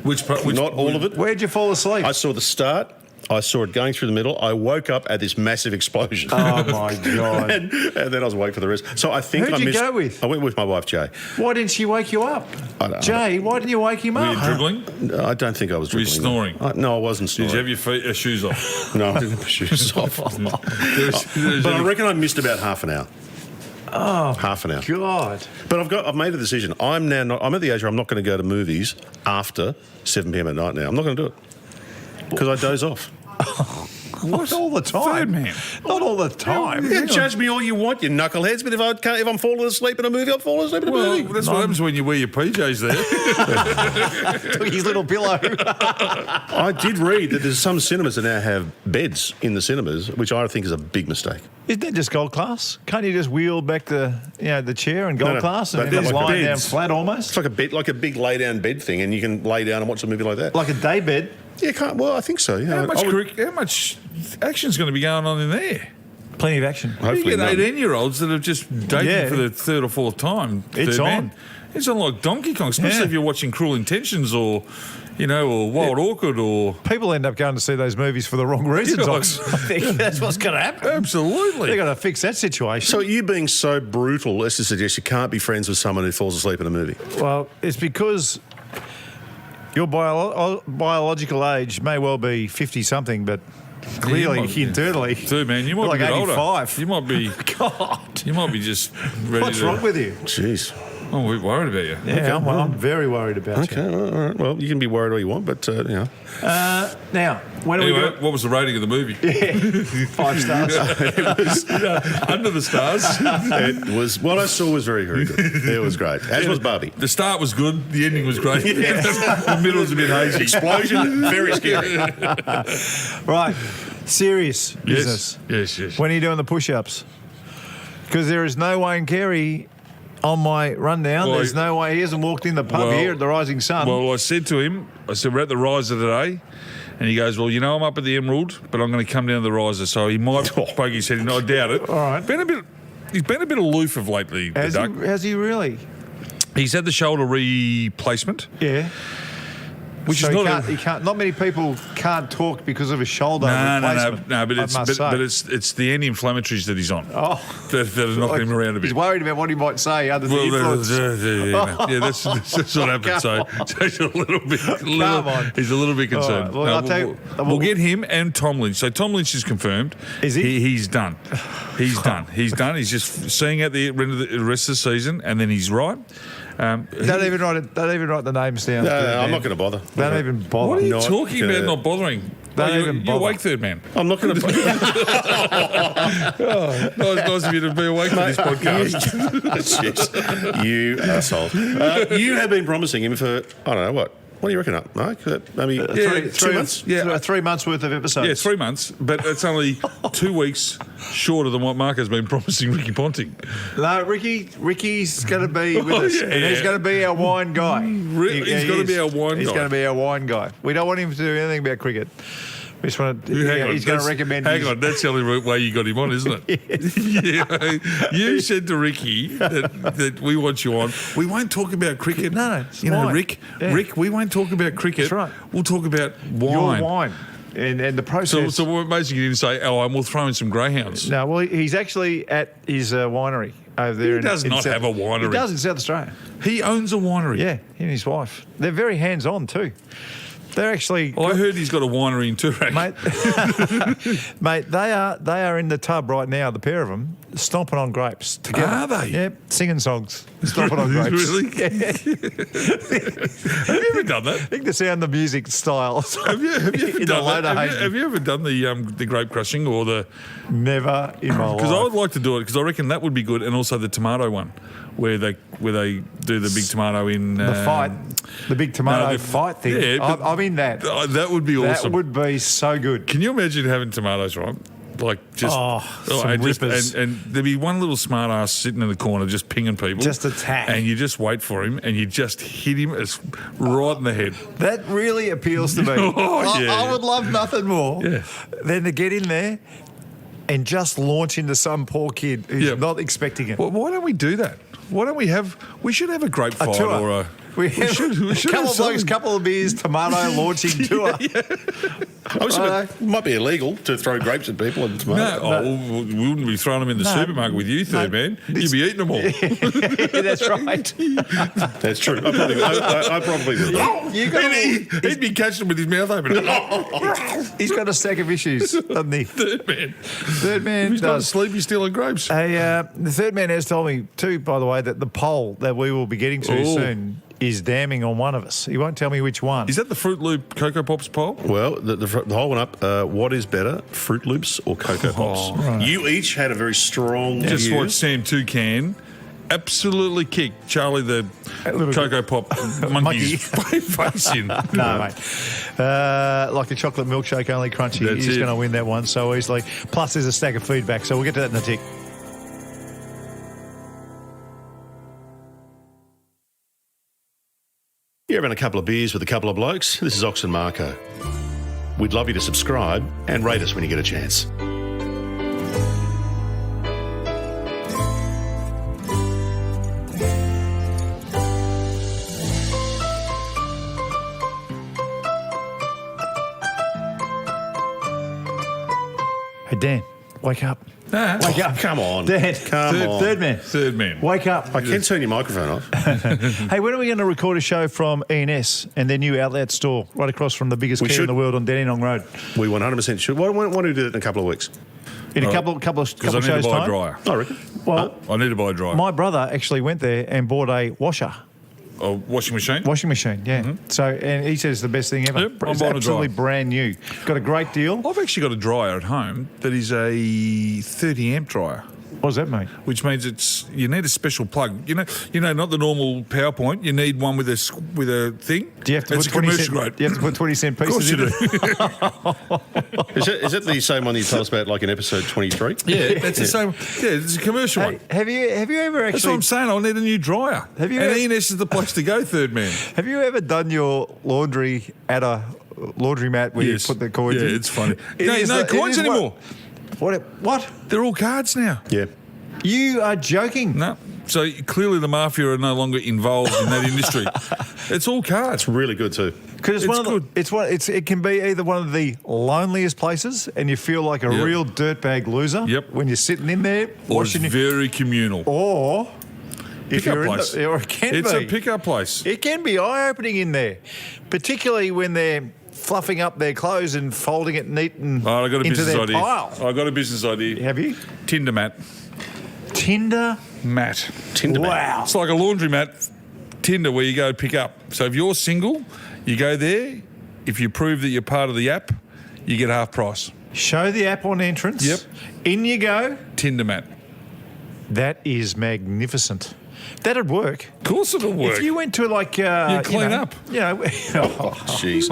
[SPEAKER 2] Which
[SPEAKER 3] Not all of it.
[SPEAKER 1] Where'd you fall asleep?
[SPEAKER 3] I saw the start. I saw it going through the middle. I woke up at this massive explosion.
[SPEAKER 1] Oh, my God.
[SPEAKER 3] and then I was awake for the rest. So I think
[SPEAKER 1] Who'd
[SPEAKER 3] I
[SPEAKER 1] you
[SPEAKER 3] missed.
[SPEAKER 1] go with?
[SPEAKER 3] I went with my wife, Jay.
[SPEAKER 1] Why didn't she wake you up?
[SPEAKER 3] I don't know.
[SPEAKER 1] Jay, why didn't you wake him
[SPEAKER 2] Were
[SPEAKER 1] up?
[SPEAKER 2] you dribbling?
[SPEAKER 3] No, I don't think I was
[SPEAKER 2] Were you
[SPEAKER 3] dribbling.
[SPEAKER 2] snoring?
[SPEAKER 3] No, I wasn't
[SPEAKER 2] Did
[SPEAKER 3] snoring.
[SPEAKER 2] you have your shoes off?
[SPEAKER 3] No, I didn't have my shoes off.
[SPEAKER 2] There's
[SPEAKER 3] But I
[SPEAKER 2] any-
[SPEAKER 3] reckon I missed about half an hour.
[SPEAKER 1] Oh,
[SPEAKER 3] Half an hour.
[SPEAKER 1] God.
[SPEAKER 3] But I've made a decision. I'm at the age where I'm not going to go to movies after 7 p.m. at night now. I'm not going to do it because I doze off.
[SPEAKER 1] Not all the time.
[SPEAKER 2] Third man.
[SPEAKER 1] Not all the time.
[SPEAKER 3] Yeah, judge me all you want, you knuckleheads. But if I'm falling asleep in a movie, I'm falling asleep in a
[SPEAKER 2] Well,
[SPEAKER 3] movie.
[SPEAKER 2] that's what happens when you wear your PJs there.
[SPEAKER 1] Took his little pillow.
[SPEAKER 3] I did read that there's some cinemas that now have beds in the cinemas, which I think is a big mistake.
[SPEAKER 1] Isn't that just gold class? Can't you just wheel back the chair and gold
[SPEAKER 3] No,
[SPEAKER 1] class and
[SPEAKER 3] but
[SPEAKER 1] then
[SPEAKER 3] they're
[SPEAKER 1] just
[SPEAKER 3] like
[SPEAKER 1] lie down
[SPEAKER 3] beds.
[SPEAKER 1] flat almost?
[SPEAKER 3] It's like a big lay-down bed thing, and you can lay down and watch a movie like that.
[SPEAKER 1] Like a day bed.
[SPEAKER 3] Yeah, well, I think so. Yeah.
[SPEAKER 2] How much action's going to be going on in there?
[SPEAKER 1] Plenty of action.
[SPEAKER 2] You
[SPEAKER 3] Hopefully
[SPEAKER 2] get
[SPEAKER 3] none.
[SPEAKER 2] 18-year-olds that have just dated
[SPEAKER 1] Yeah.
[SPEAKER 2] for the third or fourth time.
[SPEAKER 1] It's
[SPEAKER 2] Third
[SPEAKER 1] on.
[SPEAKER 2] man. It's on like Donkey Kong, especially
[SPEAKER 1] Yeah.
[SPEAKER 2] if you're watching Cruel Intentions or Wild Orchid or...
[SPEAKER 1] People end up going to see those movies for the wrong reasons.
[SPEAKER 2] Yeah.
[SPEAKER 1] Ox. I think that's what's going to happen.
[SPEAKER 2] Absolutely.
[SPEAKER 1] They've got to fix that situation.
[SPEAKER 3] So you being so brutal, let's just suggest you can't be friends with someone who falls asleep in a movie.
[SPEAKER 1] Well, it's because your biological age may well be 50-something, but clearly, internally,
[SPEAKER 2] Dude, man, you might
[SPEAKER 1] you're
[SPEAKER 2] be
[SPEAKER 1] like
[SPEAKER 2] a bit older.
[SPEAKER 1] 85.
[SPEAKER 2] You might be...
[SPEAKER 1] God.
[SPEAKER 2] You might be just ready
[SPEAKER 1] What's
[SPEAKER 2] to...
[SPEAKER 1] wrong with you?
[SPEAKER 3] Jeez.
[SPEAKER 2] Oh, we're worried about you.
[SPEAKER 1] Yeah, I'm very worried about
[SPEAKER 3] Okay, all right. Well, you can be worried all you want, but, you know.
[SPEAKER 1] you. Now, when are we
[SPEAKER 2] Anyway,
[SPEAKER 1] doing?
[SPEAKER 2] what was the rating of the movie?
[SPEAKER 1] 5 stars.
[SPEAKER 2] Under the stars.
[SPEAKER 3] It was, what I saw was very, very good. It was great. As was Barbie.
[SPEAKER 2] The start was good. The ending was great. The middle was a bit hazy.
[SPEAKER 3] Explosion, very scary.
[SPEAKER 1] Right. Serious business.
[SPEAKER 2] Yes.
[SPEAKER 1] When are you doing the push-ups? Because there is no Wayne Carey on my rundown.
[SPEAKER 2] Well,
[SPEAKER 1] There's no way he hasn't walked in the pub
[SPEAKER 2] Well-
[SPEAKER 1] here at the Rising Sun.
[SPEAKER 2] Well, I said to him, we're at the Riser today. And he goes, well, I'm up at the Emerald, but I'm going to come down to the Riser. So he might poke his head in. I doubt it.
[SPEAKER 1] All right.
[SPEAKER 2] He's been a bit aloof of lately, the duck.
[SPEAKER 1] Has he really?
[SPEAKER 2] He's had the shoulder replacement,
[SPEAKER 1] Yeah.
[SPEAKER 2] which
[SPEAKER 1] So
[SPEAKER 2] is
[SPEAKER 1] he
[SPEAKER 2] not
[SPEAKER 1] can't, he can't. Not many people can't talk because of a shoulder replacement.
[SPEAKER 2] No, but
[SPEAKER 1] I must say.
[SPEAKER 2] it's the anti-inflammatories that he's on.
[SPEAKER 1] Oh.
[SPEAKER 2] That are knocking him around a bit.
[SPEAKER 1] He's worried about what he might say other than
[SPEAKER 2] Well,
[SPEAKER 1] influence.
[SPEAKER 2] that's what happened. So he's a little bit.
[SPEAKER 1] on.
[SPEAKER 2] He's a little bit concerned.
[SPEAKER 1] All right, well, I'll tell you-
[SPEAKER 2] we'll get him and Tom Lynch. So Tom Lynch is confirmed.
[SPEAKER 1] Is he?
[SPEAKER 2] He's done. He's done. He's done. He's just seeing out the rest of the season, and then he's right.
[SPEAKER 1] Don't even write the names down.
[SPEAKER 3] No,
[SPEAKER 1] third
[SPEAKER 3] I'm
[SPEAKER 1] man.
[SPEAKER 3] not going to bother.
[SPEAKER 1] Don't even bother.
[SPEAKER 2] What are you
[SPEAKER 3] Not
[SPEAKER 2] talking
[SPEAKER 3] gonna-
[SPEAKER 2] about? Not bothering.
[SPEAKER 1] Don't
[SPEAKER 2] Oh,
[SPEAKER 1] even
[SPEAKER 2] you're
[SPEAKER 1] bother.
[SPEAKER 2] awake, third man.
[SPEAKER 3] I'm not going to.
[SPEAKER 2] Nice of you to be awake for this podcast.
[SPEAKER 3] Yes. You asshole. You have been promising him for, I don't know, what? What do you reckon up, Mark? Maybe
[SPEAKER 1] Three
[SPEAKER 3] months?
[SPEAKER 2] Yeah.
[SPEAKER 1] 3 months worth of episodes.
[SPEAKER 2] Yeah, 3 months, but it's only 2 weeks shorter than what Mark has been promising Ricky Ponting.
[SPEAKER 1] No, Ricky's going to be with
[SPEAKER 2] Oh,
[SPEAKER 1] us.
[SPEAKER 2] yeah.
[SPEAKER 1] And he's going to be our wine guy.
[SPEAKER 2] He's gotta be our wine
[SPEAKER 1] He's
[SPEAKER 2] guy.
[SPEAKER 1] going to be our wine guy. We don't want him to do anything about cricket. We just want to, he's going to recommend
[SPEAKER 2] Hang on, that's the only way you got him on, isn't it? Yeah. You said to Ricky that we want you on. We won't talk about cricket.
[SPEAKER 1] No, it's
[SPEAKER 2] you know,
[SPEAKER 1] wine.
[SPEAKER 2] Rick,
[SPEAKER 1] Yeah.
[SPEAKER 2] Rick, we won't talk about cricket.
[SPEAKER 1] That's right.
[SPEAKER 2] We'll talk about wine.
[SPEAKER 1] your wine. And the process.
[SPEAKER 2] So we're basically going to say, and we'll throw in some greyhounds.
[SPEAKER 1] No, well, he's actually at his winery over there.
[SPEAKER 2] He does not have a winery.
[SPEAKER 1] He does in South Australia.
[SPEAKER 2] He owns a winery.
[SPEAKER 1] Yeah, he and his wife. They're very hands-on too. They're actually...
[SPEAKER 2] I heard he's got a winery in Toorak.
[SPEAKER 1] Mate, they are in the tub right now, the pair of them, stomping on grapes together.
[SPEAKER 2] Are they?
[SPEAKER 1] Yeah, singing songs, stomping on grapes.
[SPEAKER 2] Really?
[SPEAKER 1] Yeah.
[SPEAKER 2] Have you ever done that?
[SPEAKER 1] I think the sound of music style.
[SPEAKER 2] Have you ever
[SPEAKER 1] In the
[SPEAKER 2] done
[SPEAKER 1] loader
[SPEAKER 2] that?
[SPEAKER 1] Hayden.
[SPEAKER 2] Have you ever done the grape crushing or the?
[SPEAKER 1] Never in my life.
[SPEAKER 2] Because I would like to do it because I reckon that would be good, and also the tomato one, where they do the big tomato in
[SPEAKER 1] the fight, the big tomato fight thing.
[SPEAKER 2] Yeah, but
[SPEAKER 1] I'm in that.
[SPEAKER 2] that would be awesome.
[SPEAKER 1] That would be so good.
[SPEAKER 2] Can you imagine having tomatoes, right? Like just,
[SPEAKER 1] some rippers.
[SPEAKER 2] and there'd be one little smart ass sitting in the corner just pinging people.
[SPEAKER 1] Just attack.
[SPEAKER 2] And you just wait for him and you just hit him right in the head.
[SPEAKER 1] That really appeals to me. I would love nothing more than to get in there and just launch into some poor kid who's not expecting it.
[SPEAKER 2] Well, why don't we do that? Why don't we should have a grape fight
[SPEAKER 1] tour.
[SPEAKER 2] or a...
[SPEAKER 1] We should couple of blokes, couple of beers, tomato launching tour.
[SPEAKER 3] It might be illegal to throw grapes at people and tomatoes.
[SPEAKER 2] No, we wouldn't be throwing them in the supermarket with you, third man. You'd be eating them all.
[SPEAKER 1] That's right.
[SPEAKER 3] That's true. I probably would.
[SPEAKER 2] He'd be catching them with his mouth open.
[SPEAKER 1] He's got a stack of issues, doesn't he?
[SPEAKER 2] Third man. He's
[SPEAKER 1] does.
[SPEAKER 2] not asleep, he's stealing grapes.
[SPEAKER 1] The third man has told me too, by the way, that the poll that we will be getting to soon is damning on one of us. He won't tell me which one.
[SPEAKER 2] Is that the Fruit Loop Cocoa Pops poll?
[SPEAKER 3] Well, the whole one up, what is better, Fruit Loops or Cocoa Pops?
[SPEAKER 1] Right.
[SPEAKER 3] You each had a very strong
[SPEAKER 2] Just
[SPEAKER 3] view.
[SPEAKER 2] watch Sam Toucan absolutely kick Charlie the Cocoa Pop monkey's face in.
[SPEAKER 1] No, mate. Like a chocolate milkshake, only crunchy.
[SPEAKER 2] That's
[SPEAKER 1] He's
[SPEAKER 2] it.
[SPEAKER 1] going to win that one so easily. Plus, there's a stack of feedback, so we'll get to that in a tick.
[SPEAKER 3] You're having a couple of beers with a couple of blokes. This is Ox and Marko. We'd love you to subscribe and rate us when you get a chance.
[SPEAKER 1] Hey, Dan, wake up. Wake up.
[SPEAKER 3] Come on.
[SPEAKER 1] Dan,
[SPEAKER 3] Come on.
[SPEAKER 1] Third man. Wake up.
[SPEAKER 3] I can turn your microphone off.
[SPEAKER 1] Hey, when are we going to record a show from E&S and their new outlet store right across from the biggest care in the world on Dandenong Road?
[SPEAKER 3] We 100% should. Why don't we do it in a couple of weeks?
[SPEAKER 1] In a couple
[SPEAKER 2] Because I
[SPEAKER 1] shows
[SPEAKER 2] need to buy
[SPEAKER 1] time?
[SPEAKER 2] a dryer.
[SPEAKER 3] I reckon.
[SPEAKER 1] Well,
[SPEAKER 2] I need to buy a dryer.
[SPEAKER 1] my brother actually went there and bought a washer.
[SPEAKER 2] A washing machine?
[SPEAKER 1] Washing machine, yeah. So, and he says it's the best thing ever.
[SPEAKER 2] Yep, I'm
[SPEAKER 1] It's
[SPEAKER 2] buying a
[SPEAKER 1] absolutely
[SPEAKER 2] dryer.
[SPEAKER 1] brand new. Got a great deal.
[SPEAKER 2] I've actually got a dryer at home that is a 30 amp dryer.
[SPEAKER 1] What does that mean?
[SPEAKER 2] Which means you need a special plug. You know, not the normal PowerPoint. You need one with a thing.
[SPEAKER 1] Do you have to
[SPEAKER 2] it's
[SPEAKER 1] put 20
[SPEAKER 2] commercial
[SPEAKER 1] cent?
[SPEAKER 2] grade.
[SPEAKER 1] You have to put 20-cent
[SPEAKER 2] Of course
[SPEAKER 1] pieces
[SPEAKER 2] you
[SPEAKER 1] in
[SPEAKER 2] do.
[SPEAKER 1] it.
[SPEAKER 3] Is it the same one you told us about, like in episode 23?
[SPEAKER 2] Yeah, that's the same. Yeah, it's a commercial one.
[SPEAKER 1] Have you ever
[SPEAKER 2] That's what
[SPEAKER 1] actually?
[SPEAKER 2] I'm saying. I'll need a new dryer.
[SPEAKER 1] Have you
[SPEAKER 2] and
[SPEAKER 1] ever-
[SPEAKER 2] E&S is the place to go, third man.
[SPEAKER 1] Have you ever done your laundry at a laundromat where
[SPEAKER 2] Yes.
[SPEAKER 1] you put the coins in?
[SPEAKER 2] Yeah, it's funny.
[SPEAKER 1] It
[SPEAKER 2] No,
[SPEAKER 1] is
[SPEAKER 2] no
[SPEAKER 1] it
[SPEAKER 2] coins
[SPEAKER 1] is
[SPEAKER 2] anymore.
[SPEAKER 1] What?
[SPEAKER 2] They're all cards now.
[SPEAKER 3] Yeah.
[SPEAKER 1] You are joking.
[SPEAKER 2] No. So clearly the mafia are no longer involved in that industry. It's all cards.
[SPEAKER 3] It's really good too.
[SPEAKER 1] Because it can be either one of the loneliest places, and you feel like a
[SPEAKER 2] Yep.
[SPEAKER 1] real dirtbag loser.
[SPEAKER 2] Yep.
[SPEAKER 1] When you're sitting in there
[SPEAKER 2] Or it's
[SPEAKER 1] washing your,
[SPEAKER 2] very communal.
[SPEAKER 1] or if
[SPEAKER 2] Pickup
[SPEAKER 1] you're
[SPEAKER 2] place.
[SPEAKER 1] or it can
[SPEAKER 2] It's
[SPEAKER 1] be.
[SPEAKER 2] a pickup place.
[SPEAKER 1] It can be eye-opening in there, particularly when they're fluffing up their clothes and folding it neat and
[SPEAKER 2] Oh, I got a
[SPEAKER 1] into
[SPEAKER 2] business
[SPEAKER 1] their
[SPEAKER 2] idea.
[SPEAKER 1] pile.
[SPEAKER 2] I got a business idea.
[SPEAKER 1] Have you?
[SPEAKER 2] Tinder mat.
[SPEAKER 1] Tinder?
[SPEAKER 2] Mat.
[SPEAKER 3] Tinder mat.
[SPEAKER 1] Wow.
[SPEAKER 2] It's like a laundry mat Tinder where you go pick up. So if you're single, you go there. If you prove that you're part of the app, you get half price.
[SPEAKER 1] Show the app on entrance.
[SPEAKER 2] Yep.
[SPEAKER 1] In you go.
[SPEAKER 2] Tinder mat.
[SPEAKER 1] That is magnificent. That'd work.
[SPEAKER 2] Of course it'll work.
[SPEAKER 1] If you went to like... you
[SPEAKER 2] clean up.
[SPEAKER 1] You know,
[SPEAKER 3] Jeez.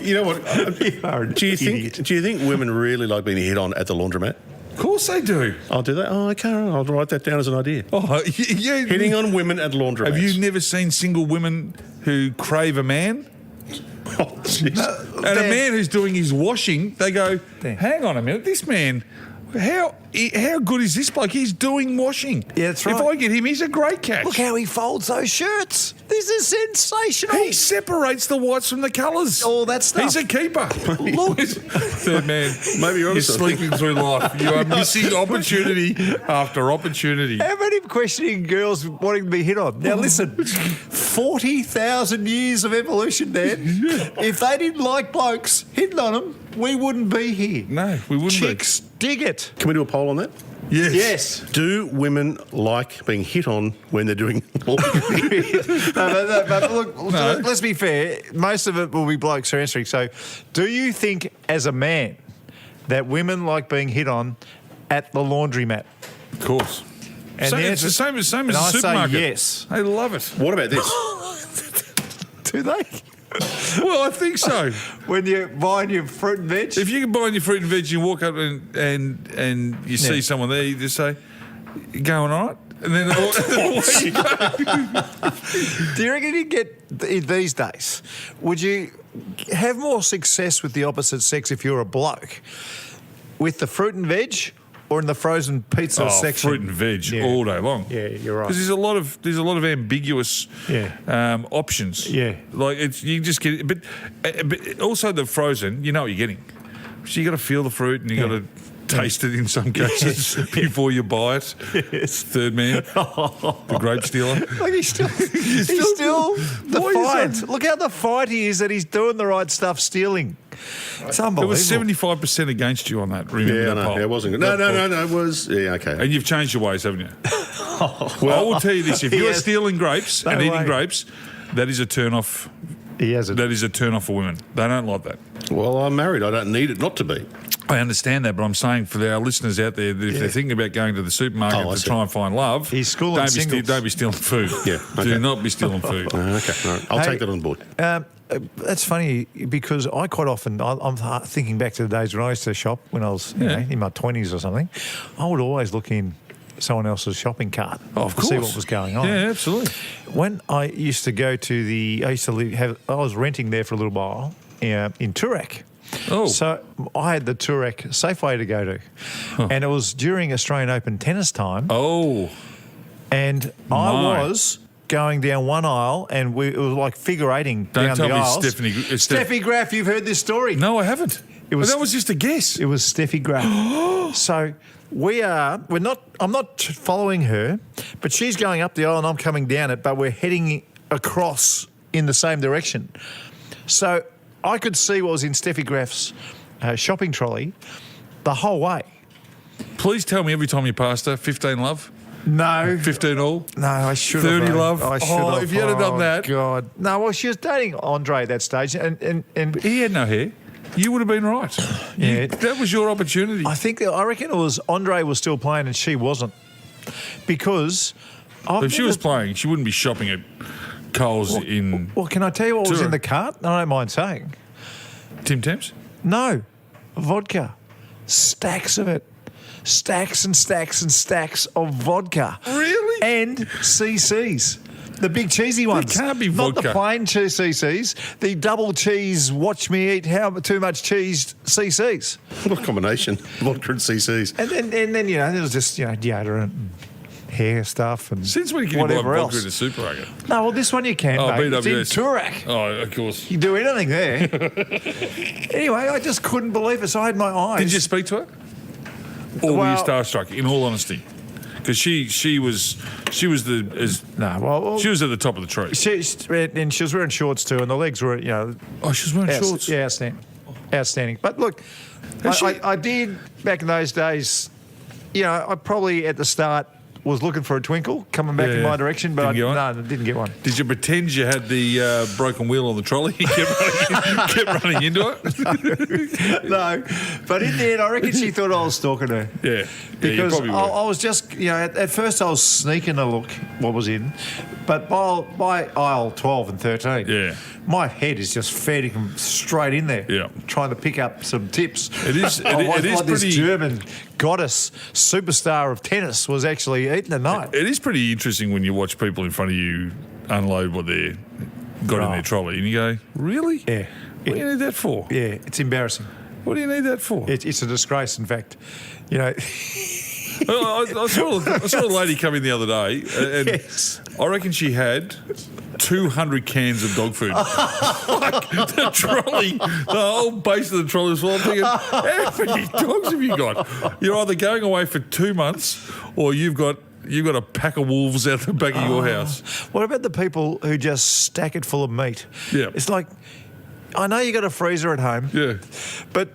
[SPEAKER 3] You know what?
[SPEAKER 1] You are an
[SPEAKER 3] Do you
[SPEAKER 1] idiot.
[SPEAKER 3] think women really like being hit on at the laundromat?
[SPEAKER 2] Of course they do.
[SPEAKER 3] I'll do that. Oh, okay. I'll write that down as an idea.
[SPEAKER 2] Oh, yeah.
[SPEAKER 3] Hitting on women at laundromats.
[SPEAKER 2] Have you never seen single women who crave a man?
[SPEAKER 3] Oh, jeez.
[SPEAKER 2] And a
[SPEAKER 1] Dan.
[SPEAKER 2] man who's doing his washing, they go,
[SPEAKER 1] Dan.
[SPEAKER 2] hang on a minute, this man, how good is this bloke? He's doing washing.
[SPEAKER 1] Yeah, that's
[SPEAKER 2] If
[SPEAKER 1] right.
[SPEAKER 2] I get him, he's a great catch.
[SPEAKER 1] Look how he folds those shirts. This is sensational.
[SPEAKER 2] He separates the whites from the colours.
[SPEAKER 1] All that stuff.
[SPEAKER 2] He's a keeper. Look. Third man,
[SPEAKER 3] Maybe you're
[SPEAKER 2] you're
[SPEAKER 3] onto
[SPEAKER 2] sleeping through life. You are missing opportunity after opportunity.
[SPEAKER 1] How many questioning girls wanting to be hit on? Now listen, 40,000 years of evolution, Dan. If they didn't like blokes hitting on them, we wouldn't be here.
[SPEAKER 2] No, we wouldn't be.
[SPEAKER 1] Chicks dig it.
[SPEAKER 3] Can we do a poll on that?
[SPEAKER 2] Yes.
[SPEAKER 3] Do women like being hit on when they're doing laundry?
[SPEAKER 1] But look, let's be fair. Most of it will be blokes who are answering. So, do you think, as a man, that women like being hit on at the laundromat?
[SPEAKER 2] Of course.
[SPEAKER 1] And
[SPEAKER 2] So
[SPEAKER 1] the
[SPEAKER 2] it's
[SPEAKER 1] answer-
[SPEAKER 2] the same as
[SPEAKER 1] and
[SPEAKER 2] the
[SPEAKER 1] I say
[SPEAKER 2] supermarket.
[SPEAKER 1] yes.
[SPEAKER 2] They love it.
[SPEAKER 3] What about this?
[SPEAKER 1] Do they?
[SPEAKER 2] Well, I think so.
[SPEAKER 1] When you're buying your fruit and veg?
[SPEAKER 2] If you can buy your fruit and veg, you walk up and you see someone there, you just say, "You going all right?" And then away you go.
[SPEAKER 1] Do you reckon you get these days? Would you have more success with the opposite sex if you're a bloke, with the fruit and veg, or in the frozen pizza section?
[SPEAKER 2] Fruit and veg all day long.
[SPEAKER 1] Yeah, you're right.
[SPEAKER 2] Because there's a lot of ambiguous options.
[SPEAKER 1] Yeah,
[SPEAKER 2] like you just get it, but also the frozen. You know what you're getting. So you got to feel the fruit and you got to taste it in some cases before you buy it.
[SPEAKER 1] Yes.
[SPEAKER 2] Third man, the grape stealer.
[SPEAKER 1] Like he's still the fight. Look how the fight he is that he's doing the right stuff, stealing. It's unbelievable.
[SPEAKER 2] It was 75% against you on that. Remember
[SPEAKER 3] Yeah,
[SPEAKER 2] that
[SPEAKER 3] no,
[SPEAKER 2] poll?
[SPEAKER 3] it wasn't good. No, it was... Yeah, okay.
[SPEAKER 2] And you've changed your ways, haven't you? Well, I will tell you this. If you're stealing grapes and eating grapes, that is a turn-off.
[SPEAKER 1] He has it.
[SPEAKER 2] That is a turn-off for women. They don't like that.
[SPEAKER 3] Well, I'm married. I don't need it not to be.
[SPEAKER 2] I understand that, but I'm saying for our listeners out there, that if they're thinking about going to the supermarket to try and find love,
[SPEAKER 1] He's schooling singles.
[SPEAKER 2] don't be stealing food.
[SPEAKER 3] Yeah, okay.
[SPEAKER 2] Do not be stealing food.
[SPEAKER 3] Okay, all right. I'll take that on board.
[SPEAKER 1] That's funny because I quite often, I'm thinking back to the days when I used to shop when I was you know, in my 20s or something. I would always look in someone else's shopping cart to see what was going on.
[SPEAKER 2] Yeah, absolutely.
[SPEAKER 1] When I used to go to I was renting there for a little while in Toorak.
[SPEAKER 2] Oh.
[SPEAKER 1] So I had the Toorak Safeway to go to. And it was during Australian Open tennis time.
[SPEAKER 2] Oh.
[SPEAKER 1] And I was going down one aisle and it was like figure eighting down the aisles.
[SPEAKER 2] Don't tell me
[SPEAKER 1] Steffi Graf, you've heard this story.
[SPEAKER 2] No, I haven't. That was just a guess.
[SPEAKER 1] It was Steffi Graf. So I'm not following her, but she's going up the aisle and I'm coming down it, but we're heading across in the same direction. So I could see what was in Steffi Graf's shopping trolley the whole way.
[SPEAKER 2] Please tell me every time you passed her, 15 love?
[SPEAKER 1] No.
[SPEAKER 2] 15 all?
[SPEAKER 1] No, I should have.
[SPEAKER 2] 30 love?
[SPEAKER 1] I should have.
[SPEAKER 2] If you had done that.
[SPEAKER 1] God. No, well, she was dating Andre at that stage. And
[SPEAKER 2] he had no hair. You would have been right.
[SPEAKER 1] Yeah.
[SPEAKER 2] That was your opportunity.
[SPEAKER 1] I reckon it was Andre was still playing and she wasn't. Because
[SPEAKER 2] if she was playing, she wouldn't be shopping at Coles in...
[SPEAKER 1] Well, can I tell you what was in the cart? I don't mind saying.
[SPEAKER 2] Tim Tams?
[SPEAKER 1] No. Vodka. Stacks of it. Stacks and stacks and stacks of vodka.
[SPEAKER 2] Really?
[SPEAKER 1] And CCs. The big cheesy ones.
[SPEAKER 2] It can't be vodka.
[SPEAKER 1] Not the plain CCs. The double cheese, watch me eat how too much cheese CCs.
[SPEAKER 3] What a combination. Vodka and CCs.
[SPEAKER 1] And then you know, there was just, you know, deodorant and hair stuff and
[SPEAKER 2] since when can you buy vodka in the supermarket?
[SPEAKER 1] No, well, this one you can, mate.
[SPEAKER 2] BWS.
[SPEAKER 1] It's in Toorak.
[SPEAKER 2] Oh, of course.
[SPEAKER 1] You do anything there. Anyway, I just couldn't believe it, so I had my eyes.
[SPEAKER 2] Did you speak to her? Or were you starstruck, in all honesty? Because she was at the top of the tree.
[SPEAKER 1] And she was wearing shorts too, and the legs were, you know.
[SPEAKER 2] Oh, she was wearing shorts.
[SPEAKER 1] Yeah, outstanding. But look, I did back in those days. You know, I probably at the start was looking for a twinkle coming back in my direction, but I didn't get one.
[SPEAKER 2] Did you pretend you had the broken wheel on the trolley? You kept running into it?
[SPEAKER 1] No, but in the end, I reckon she thought I was stalking her.
[SPEAKER 2] Yeah,
[SPEAKER 1] because
[SPEAKER 2] you
[SPEAKER 1] I was just, you know, at first I was sneaking a look what was in, but by aisle 12 and 13, my head is just feeding straight in there, trying to pick up some tips.
[SPEAKER 2] It is
[SPEAKER 1] like
[SPEAKER 2] pretty.
[SPEAKER 1] This German goddess superstar of tennis was actually eating a night.
[SPEAKER 2] It is pretty interesting when you watch people in front of you unload what they got in their trolley, and you go, "Really?
[SPEAKER 1] Yeah.
[SPEAKER 2] What do you need that for?
[SPEAKER 1] Yeah, it's embarrassing.
[SPEAKER 2] What do you need that for?
[SPEAKER 1] It's a disgrace, in fact. You know."
[SPEAKER 2] I saw a lady come in the other day, and I reckon she had 200 cans of dog food. Like the trolley, the whole base of the trolley was full. I'm thinking, how many dogs have you got? You're either going away for 2 months, or you've got a pack of wolves out the back of your house.
[SPEAKER 1] What about the people who just stack it full of meat?
[SPEAKER 2] Yeah,
[SPEAKER 1] it's like, I know you got a freezer at home.
[SPEAKER 2] Yeah,
[SPEAKER 1] but.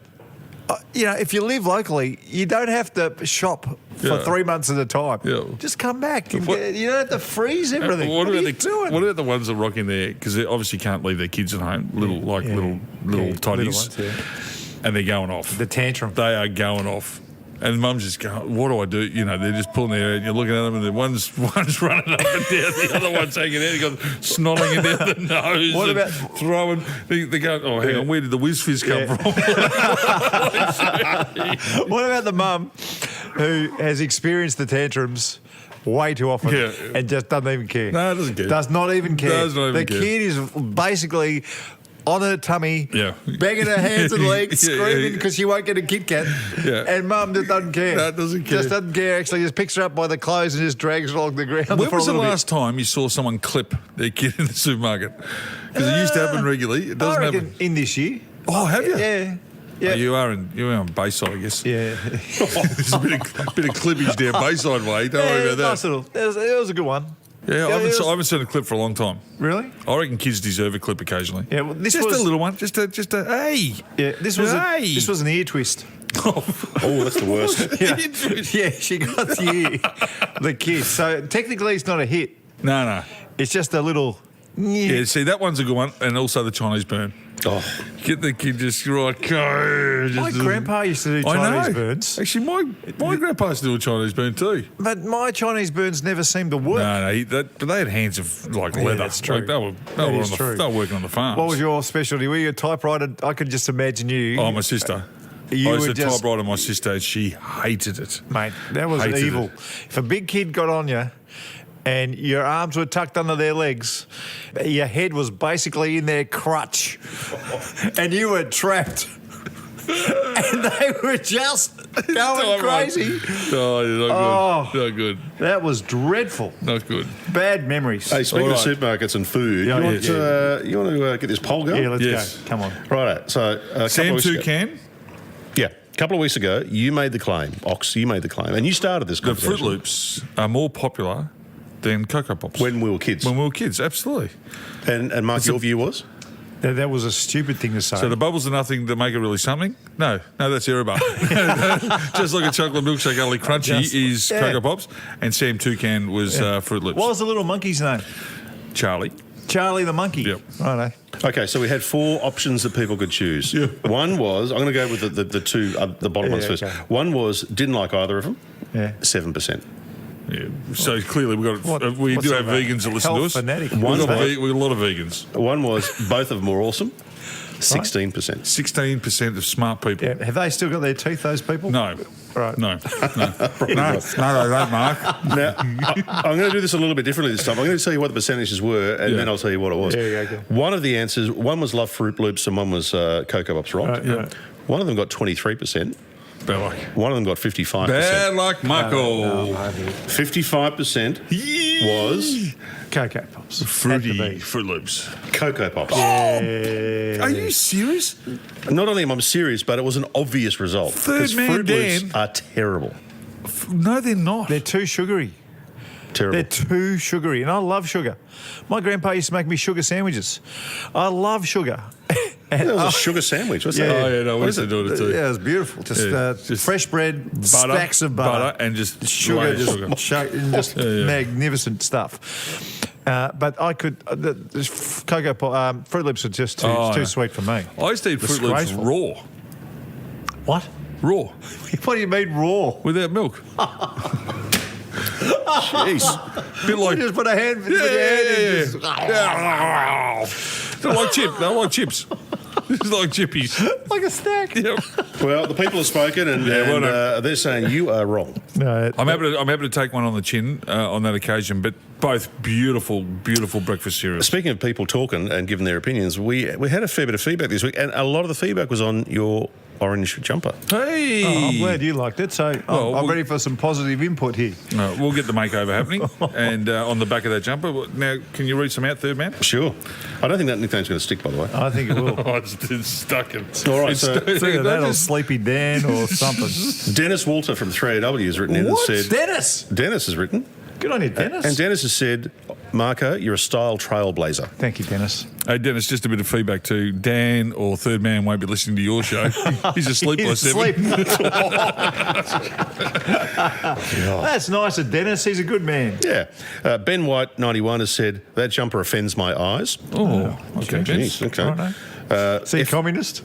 [SPEAKER 1] You know, if you live locally, you don't have to shop for 3 months at a time. Yeah. Just come back. You don't have to freeze everything. What are you doing?
[SPEAKER 2] What about the ones that rock in there? Because they obviously can't leave their kids at home, little toddies, and they're going off.
[SPEAKER 1] The tantrum.
[SPEAKER 2] They are going off. And mum's just going, what do I do? You know, they're just pulling their hair and you're looking at them and one's running up and down, the other one's hanging out, you got snotting it down the nose.
[SPEAKER 1] What about
[SPEAKER 2] throwing? They go, oh, hang on, where did the whiz fizz come from?
[SPEAKER 1] What about the mum who has experienced the tantrums way too often and just doesn't even care?
[SPEAKER 2] No, doesn't care.
[SPEAKER 1] Does not even care.
[SPEAKER 2] Does not even
[SPEAKER 1] the
[SPEAKER 2] care.
[SPEAKER 1] kid is basically on her tummy, banging her hands and legs, screaming because she won't get a Kit Kat.
[SPEAKER 2] Yeah.
[SPEAKER 1] And mum just doesn't care.
[SPEAKER 2] No, doesn't care.
[SPEAKER 1] Just doesn't care. Actually, just picks her up by the clothes and just drags her along the ground.
[SPEAKER 2] When
[SPEAKER 1] for
[SPEAKER 2] was
[SPEAKER 1] a
[SPEAKER 2] the
[SPEAKER 1] little
[SPEAKER 2] last time you saw someone clip their kid in the supermarket? Because it used to happen regularly. It doesn't
[SPEAKER 1] I reckon
[SPEAKER 2] happen.
[SPEAKER 1] in this year.
[SPEAKER 2] Oh, have you?
[SPEAKER 1] Yeah. Yeah.
[SPEAKER 2] Oh, you are on Bayside, I guess.
[SPEAKER 1] Yeah.
[SPEAKER 2] There's a bit of clippage down Bayside way. Don't worry about that.
[SPEAKER 1] Nice little. It was a good one.
[SPEAKER 2] Yeah, I haven't seen a clip for a long time.
[SPEAKER 1] Really?
[SPEAKER 2] I reckon kids deserve a clip occasionally.
[SPEAKER 1] Yeah, well, this
[SPEAKER 2] just
[SPEAKER 1] was
[SPEAKER 2] a little one. Just a hey.
[SPEAKER 1] Yeah, this was
[SPEAKER 2] Hey.
[SPEAKER 1] this was an ear twist.
[SPEAKER 3] Oh, that's the worst.
[SPEAKER 1] Yeah, she got the ear, the kid. So technically, it's not a hit.
[SPEAKER 2] No.
[SPEAKER 1] It's just a little.
[SPEAKER 2] Yeah, see, that one's a good one, and also the Chinese burn.
[SPEAKER 3] Oh,
[SPEAKER 2] Get the kid just right. Go.
[SPEAKER 1] My grandpa used to do Chinese burns,
[SPEAKER 2] Actually, my grandpa used to do a Chinese burn too.
[SPEAKER 1] but my Chinese burns never seemed to work.
[SPEAKER 2] No, but they had hands of like leather.
[SPEAKER 1] that's true.
[SPEAKER 2] Like, they were working on the farms.
[SPEAKER 1] What was your specialty? Were you a typewriter? I could just imagine you.
[SPEAKER 2] Oh, my sister.
[SPEAKER 1] You
[SPEAKER 2] I used
[SPEAKER 1] were
[SPEAKER 2] to
[SPEAKER 1] just-
[SPEAKER 2] typewriter my sister, and she hated it.
[SPEAKER 1] Mate, that was
[SPEAKER 2] Hated
[SPEAKER 1] evil.
[SPEAKER 2] it.
[SPEAKER 1] If a big kid got on you and your arms were tucked under their legs, your head was basically in their crutch and you were trapped. And they were just going crazy.
[SPEAKER 2] Oh, not good. Not good.
[SPEAKER 1] That was dreadful.
[SPEAKER 2] Not good.
[SPEAKER 1] Bad memories.
[SPEAKER 3] hey, speaking
[SPEAKER 2] All
[SPEAKER 3] of
[SPEAKER 2] right.
[SPEAKER 3] supermarkets and food,
[SPEAKER 1] Yeah,
[SPEAKER 3] you want to get this poll going?
[SPEAKER 1] Yeah, let's
[SPEAKER 2] Yes.
[SPEAKER 1] go. Come on.
[SPEAKER 3] Right. So,
[SPEAKER 2] Sam Toucan,
[SPEAKER 3] Yeah, a couple of weeks ago, you made the claim, Ox. You made the claim, and you started this
[SPEAKER 2] the
[SPEAKER 3] conversation.
[SPEAKER 2] Fruit Loops are more popular than Cocoa Pops.
[SPEAKER 3] when we were kids.
[SPEAKER 2] When we were kids, absolutely.
[SPEAKER 3] And Mark, your view was?
[SPEAKER 1] That was a stupid thing to say.
[SPEAKER 2] So the bubbles are nothing that make it really something? No, that's Erebus. Just like a chocolate milkshake, only crunchy is Cocoa Pops, and Sam Toucan was Fruit Loops.
[SPEAKER 1] What was the little monkey's name?
[SPEAKER 2] Charlie.
[SPEAKER 1] Charlie the monkey.
[SPEAKER 2] Yep.
[SPEAKER 1] Righto.
[SPEAKER 3] Okay, so we had 4 options that people could choose.
[SPEAKER 1] Yeah.
[SPEAKER 3] One was, I'm going to go with the two, the bottom ones first.
[SPEAKER 1] okay.
[SPEAKER 3] One was, didn't like either of them,
[SPEAKER 1] Yeah.
[SPEAKER 3] 7%.
[SPEAKER 2] Yeah. So clearly we do have vegans that listen to us.
[SPEAKER 1] Fanatic.
[SPEAKER 2] We've
[SPEAKER 3] One
[SPEAKER 2] got
[SPEAKER 3] was-
[SPEAKER 2] a lot of vegans.
[SPEAKER 3] One was, both of them were awesome, 16%.
[SPEAKER 2] 16% of smart people.
[SPEAKER 1] Yeah. Have they still got their teeth, those people?
[SPEAKER 2] No.
[SPEAKER 1] Right.
[SPEAKER 2] No. No, they don't, Mark.
[SPEAKER 3] Now, I'm going to do this a little bit differently this time. I'm going to tell you what the percentages were, and then I'll tell you what it was.
[SPEAKER 1] Yeah, okay.
[SPEAKER 3] One of the answers, one was Love Fruit Loops, and one was Cocoa Pops Rock.
[SPEAKER 1] Right, yeah.
[SPEAKER 3] One of them got 23%.
[SPEAKER 2] Bad luck.
[SPEAKER 3] One of them got 55%.
[SPEAKER 2] Bad luck, Marko.
[SPEAKER 3] 55% was
[SPEAKER 1] Cocoa Pops.
[SPEAKER 2] Fruity
[SPEAKER 1] Had to be.
[SPEAKER 2] Fruit Loops.
[SPEAKER 3] Cocoa Pops.
[SPEAKER 2] Are you serious?
[SPEAKER 3] Not only am I serious, but it was an obvious result.
[SPEAKER 2] Third
[SPEAKER 3] because
[SPEAKER 2] man
[SPEAKER 3] Fruit Loops
[SPEAKER 2] Dan.
[SPEAKER 3] are terrible.
[SPEAKER 2] No, they're not.
[SPEAKER 1] They're too sugary.
[SPEAKER 3] Terrible.
[SPEAKER 1] They're too sugary, and I love sugar. My grandpa used to make me sugar sandwiches. I love sugar.
[SPEAKER 3] That was a sugar sandwich. What's
[SPEAKER 1] Yeah.
[SPEAKER 3] that?
[SPEAKER 2] Oh, yeah, no, we
[SPEAKER 3] What
[SPEAKER 2] used
[SPEAKER 3] is
[SPEAKER 2] to do it too.
[SPEAKER 1] Yeah, it was beautiful. Just,
[SPEAKER 2] Just
[SPEAKER 1] fresh bread, stacks of butter,
[SPEAKER 2] and just
[SPEAKER 1] sugar,
[SPEAKER 2] loads of
[SPEAKER 1] just,
[SPEAKER 2] sugar.
[SPEAKER 1] just magnificent stuff. But I could Fruit Loops are just too sweet for me.
[SPEAKER 2] I used to eat Fruit Loops
[SPEAKER 1] Disgraceful.
[SPEAKER 2] raw.
[SPEAKER 1] What?
[SPEAKER 2] Raw.
[SPEAKER 1] What do you mean raw?
[SPEAKER 2] Without milk.
[SPEAKER 3] Jeez.
[SPEAKER 2] Bit like...
[SPEAKER 1] You just put a hand with your hand and just,
[SPEAKER 2] They're like chips. They're like chips. It's like chippies.
[SPEAKER 1] like a snack.
[SPEAKER 2] Yep.
[SPEAKER 3] Well, the people have spoken, and, they're saying you are wrong.
[SPEAKER 1] No,
[SPEAKER 2] I'm happy to take one on the chin on that occasion, but both beautiful, beautiful breakfast cereals.
[SPEAKER 3] Speaking of people talking and giving their opinions, we had a fair bit of feedback this week, and a lot of the feedback was on your orange jumper.
[SPEAKER 2] Hey!
[SPEAKER 1] I'm glad you liked it. So
[SPEAKER 2] Well,
[SPEAKER 1] I'm
[SPEAKER 2] we'll-
[SPEAKER 1] ready for some positive input here.
[SPEAKER 2] We'll get the makeover happening. And on the back of that jumper, now, can you read some out, third man?
[SPEAKER 3] Sure. I don't think that nickname's going to stick, by the way.
[SPEAKER 1] I think it will.
[SPEAKER 2] Oh, it's stuck in.
[SPEAKER 3] All right, so
[SPEAKER 1] Either that or Sleepy Dan or something.
[SPEAKER 3] Dennis Walter from 3AW has written in and said...
[SPEAKER 1] Dennis?
[SPEAKER 3] Dennis has written...
[SPEAKER 1] Good on you, Dennis.
[SPEAKER 3] And Dennis has said, Marko, you're a style trailblazer.
[SPEAKER 1] Thank you, Dennis.
[SPEAKER 2] Hey, Dennis, just a bit of feedback too. Dan or third man won't be listening to your show. He's asleep by
[SPEAKER 1] He's
[SPEAKER 2] 7.
[SPEAKER 1] asleep. That's nice of Dennis. He's a good man.
[SPEAKER 3] Yeah. Ben White, 91, has said, that jumper offends my eyes.
[SPEAKER 2] Oh, okay.
[SPEAKER 3] Jeez, okay.
[SPEAKER 1] Righto. See, communist?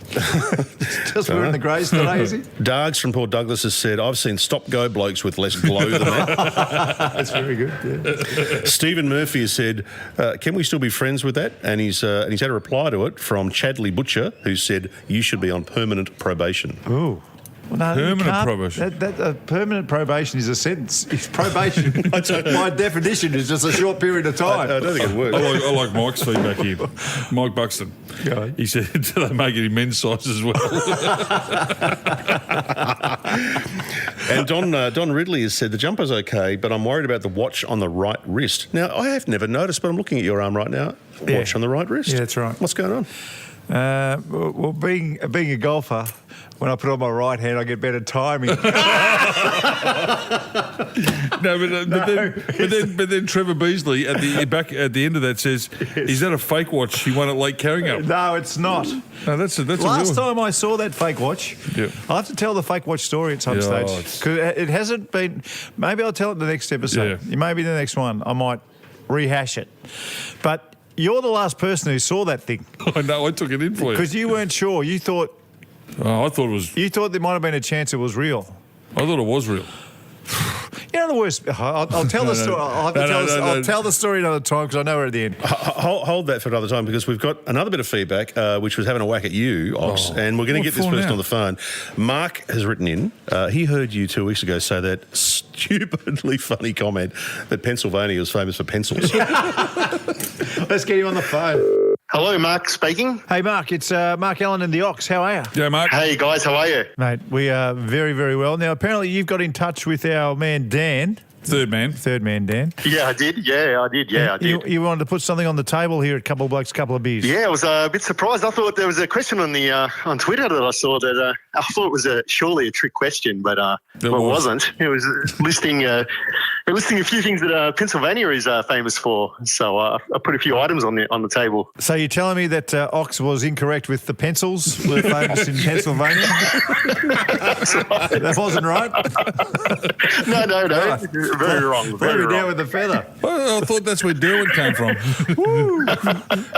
[SPEAKER 1] Just wearing the greys today, is he?
[SPEAKER 3] Dargs from Port Douglas has said, I've seen stop-go blokes with less glow than that.
[SPEAKER 1] That's very good, yeah.
[SPEAKER 3] Stephen Murphy has said, can we still be friends with that? And he's had a reply to it from Chadley Butcher, who said, you should be on permanent probation.
[SPEAKER 1] Ooh. Well, no,
[SPEAKER 2] Permanent probation.
[SPEAKER 1] Permanent probation is a sentence. It's probation, by definition, is just a short period of time.
[SPEAKER 3] I don't think it works.
[SPEAKER 2] I like Mike's feedback here. Mike Buxton.
[SPEAKER 1] Go on.
[SPEAKER 2] He said, do they make it in men's size as well?
[SPEAKER 3] And Don Ridley has said, the jumper's okay, but I'm worried about the watch on the right wrist. Now, I have never noticed, but I'm looking at your arm right now. Watch on the right wrist.
[SPEAKER 1] Yeah, that's right.
[SPEAKER 3] What's going on?
[SPEAKER 1] Well, being a golfer, when I put on my right hand, I get better timing.
[SPEAKER 2] But then Trevor Beasley at the end of that says, "Is that a fake watch you won at Lake Carringup?"
[SPEAKER 1] No, it's not.
[SPEAKER 2] No, that's
[SPEAKER 1] Last time I saw that fake watch,
[SPEAKER 2] Yeah.
[SPEAKER 1] I'll have to tell the fake watch story at some stage. Because it hasn't been... Maybe I'll tell it in the next episode.
[SPEAKER 2] Yeah.
[SPEAKER 1] Maybe the next one I might rehash it. But you're the last person who saw that thing.
[SPEAKER 2] I know, I took it in for you.
[SPEAKER 1] Because you weren't sure. You thought
[SPEAKER 2] I thought it was.
[SPEAKER 1] there might have been a chance it was real.
[SPEAKER 2] I thought it was real.
[SPEAKER 1] You know the worst. I'll tell the story. I'll tell the story another time because I know we're at the end.
[SPEAKER 3] Hold that for another time because we've got another bit of feedback, which was having a whack at you, Ox, and we're going to get this person on the phone. Mark has written in. He heard you 2 weeks ago say that stupidly funny comment that Pennsylvania was famous for pencils.
[SPEAKER 1] Let's get him on the phone.
[SPEAKER 4] Hello, Mark speaking.
[SPEAKER 1] Hey, Mark. It's Mark Allen and the Ox. How are you?
[SPEAKER 2] Yeah, Mark.
[SPEAKER 4] Hey, guys, how are you?
[SPEAKER 1] Mate, we are very, very well. Now, apparently you've got in touch with our man, Dan.
[SPEAKER 2] Third man, Dan.
[SPEAKER 4] Yeah, I did. I did.
[SPEAKER 1] You wanted to put something on the table here at Couple of Blokes, Couple of Beers.
[SPEAKER 4] Yeah, I was a bit surprised. I thought there was a question on the on Twitter that I saw that I thought it was surely a trick question, but it wasn't. It was listing a few things that Pennsylvania is famous for. So I put a few items on the table.
[SPEAKER 1] So you're telling me that Ox was incorrect with the pencils were famous in Pennsylvania? That wasn't right?
[SPEAKER 4] No. Very wrong. Very
[SPEAKER 1] down
[SPEAKER 4] wrong.
[SPEAKER 1] with the feather.
[SPEAKER 2] Well, I thought that's where Derwent came from.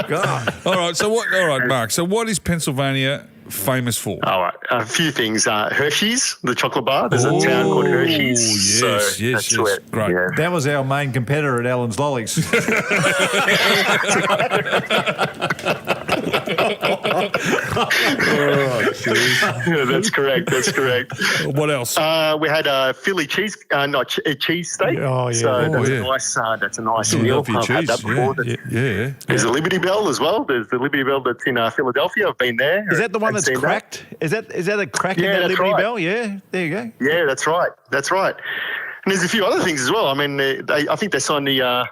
[SPEAKER 1] God.
[SPEAKER 2] All right, Mark. So what is Pennsylvania famous for?
[SPEAKER 4] All right, a few things. Hershey's, the chocolate bar. There's a town called Hershey's.
[SPEAKER 2] Yes. Great.
[SPEAKER 4] Yeah.
[SPEAKER 1] That was our main competitor at Allen's Lollies.
[SPEAKER 4] Yeah, that's correct.
[SPEAKER 2] What else?
[SPEAKER 4] We had a Philly cheese, a cheese steak.
[SPEAKER 1] Oh, yeah.
[SPEAKER 4] So
[SPEAKER 2] Oh,
[SPEAKER 4] that's a nice meal.
[SPEAKER 2] Philadelphia
[SPEAKER 4] I've had
[SPEAKER 2] cheese.
[SPEAKER 4] that before.
[SPEAKER 2] Yeah.
[SPEAKER 4] There's a Liberty Bell as well. There's the Liberty Bell that's in Philadelphia. I've been there.
[SPEAKER 1] Is that the one
[SPEAKER 4] and
[SPEAKER 1] that's
[SPEAKER 4] seen
[SPEAKER 1] cracked? Is that a crack in
[SPEAKER 4] Yeah,
[SPEAKER 1] that
[SPEAKER 4] that's
[SPEAKER 1] Liberty
[SPEAKER 4] right.
[SPEAKER 1] Bell? Yeah, there you go.
[SPEAKER 4] that? Yeah, that's right. And there's a few other things as well. I mean, I think they signed the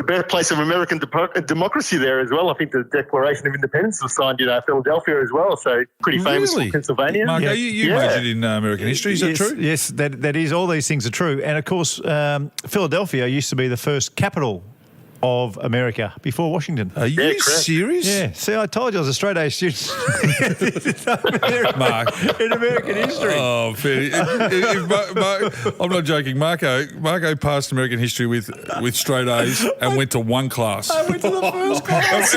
[SPEAKER 4] birthplace of American democracy there as well. I think the Declaration of Independence was signed in Philadelphia as well. So pretty famous
[SPEAKER 2] Really?
[SPEAKER 4] for Pennsylvania.
[SPEAKER 2] Mark,
[SPEAKER 1] Yeah.
[SPEAKER 2] you majored in American history. Is that true?
[SPEAKER 1] Yes, that is. All these things are true. And, of course, Philadelphia used to be the first capital of America before Washington.
[SPEAKER 2] Are you
[SPEAKER 4] correct.
[SPEAKER 2] serious?
[SPEAKER 1] Yeah. See, I told you I was a straight-A student.
[SPEAKER 2] Mark.
[SPEAKER 1] In American history.
[SPEAKER 2] Oh, fair. I'm not joking. Marko passed American history with straight A's and went to one class.
[SPEAKER 1] I went to the first class.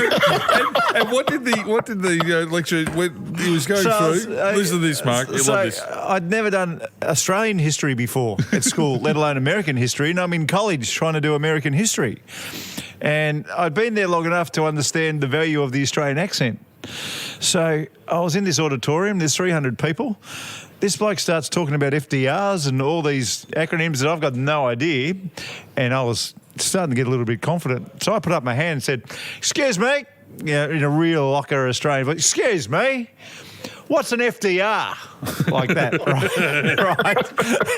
[SPEAKER 2] and what did the lecturer when he was going through? Listen to this, Mark. You love this.
[SPEAKER 1] I'd never done Australian history before at school, let alone American history, and I'm in college trying to do American history. And I'd been there long enough to understand the value of the Australian accent. So I was in this auditorium, there's 300 people. This bloke starts talking about FDRs and all these acronyms that I've got no idea. And I was starting to get a little bit confident. So I put up my hand and said, "Excuse me," in a real locker Australian voice, "Excuse me, what's an FDR?" Like that, right?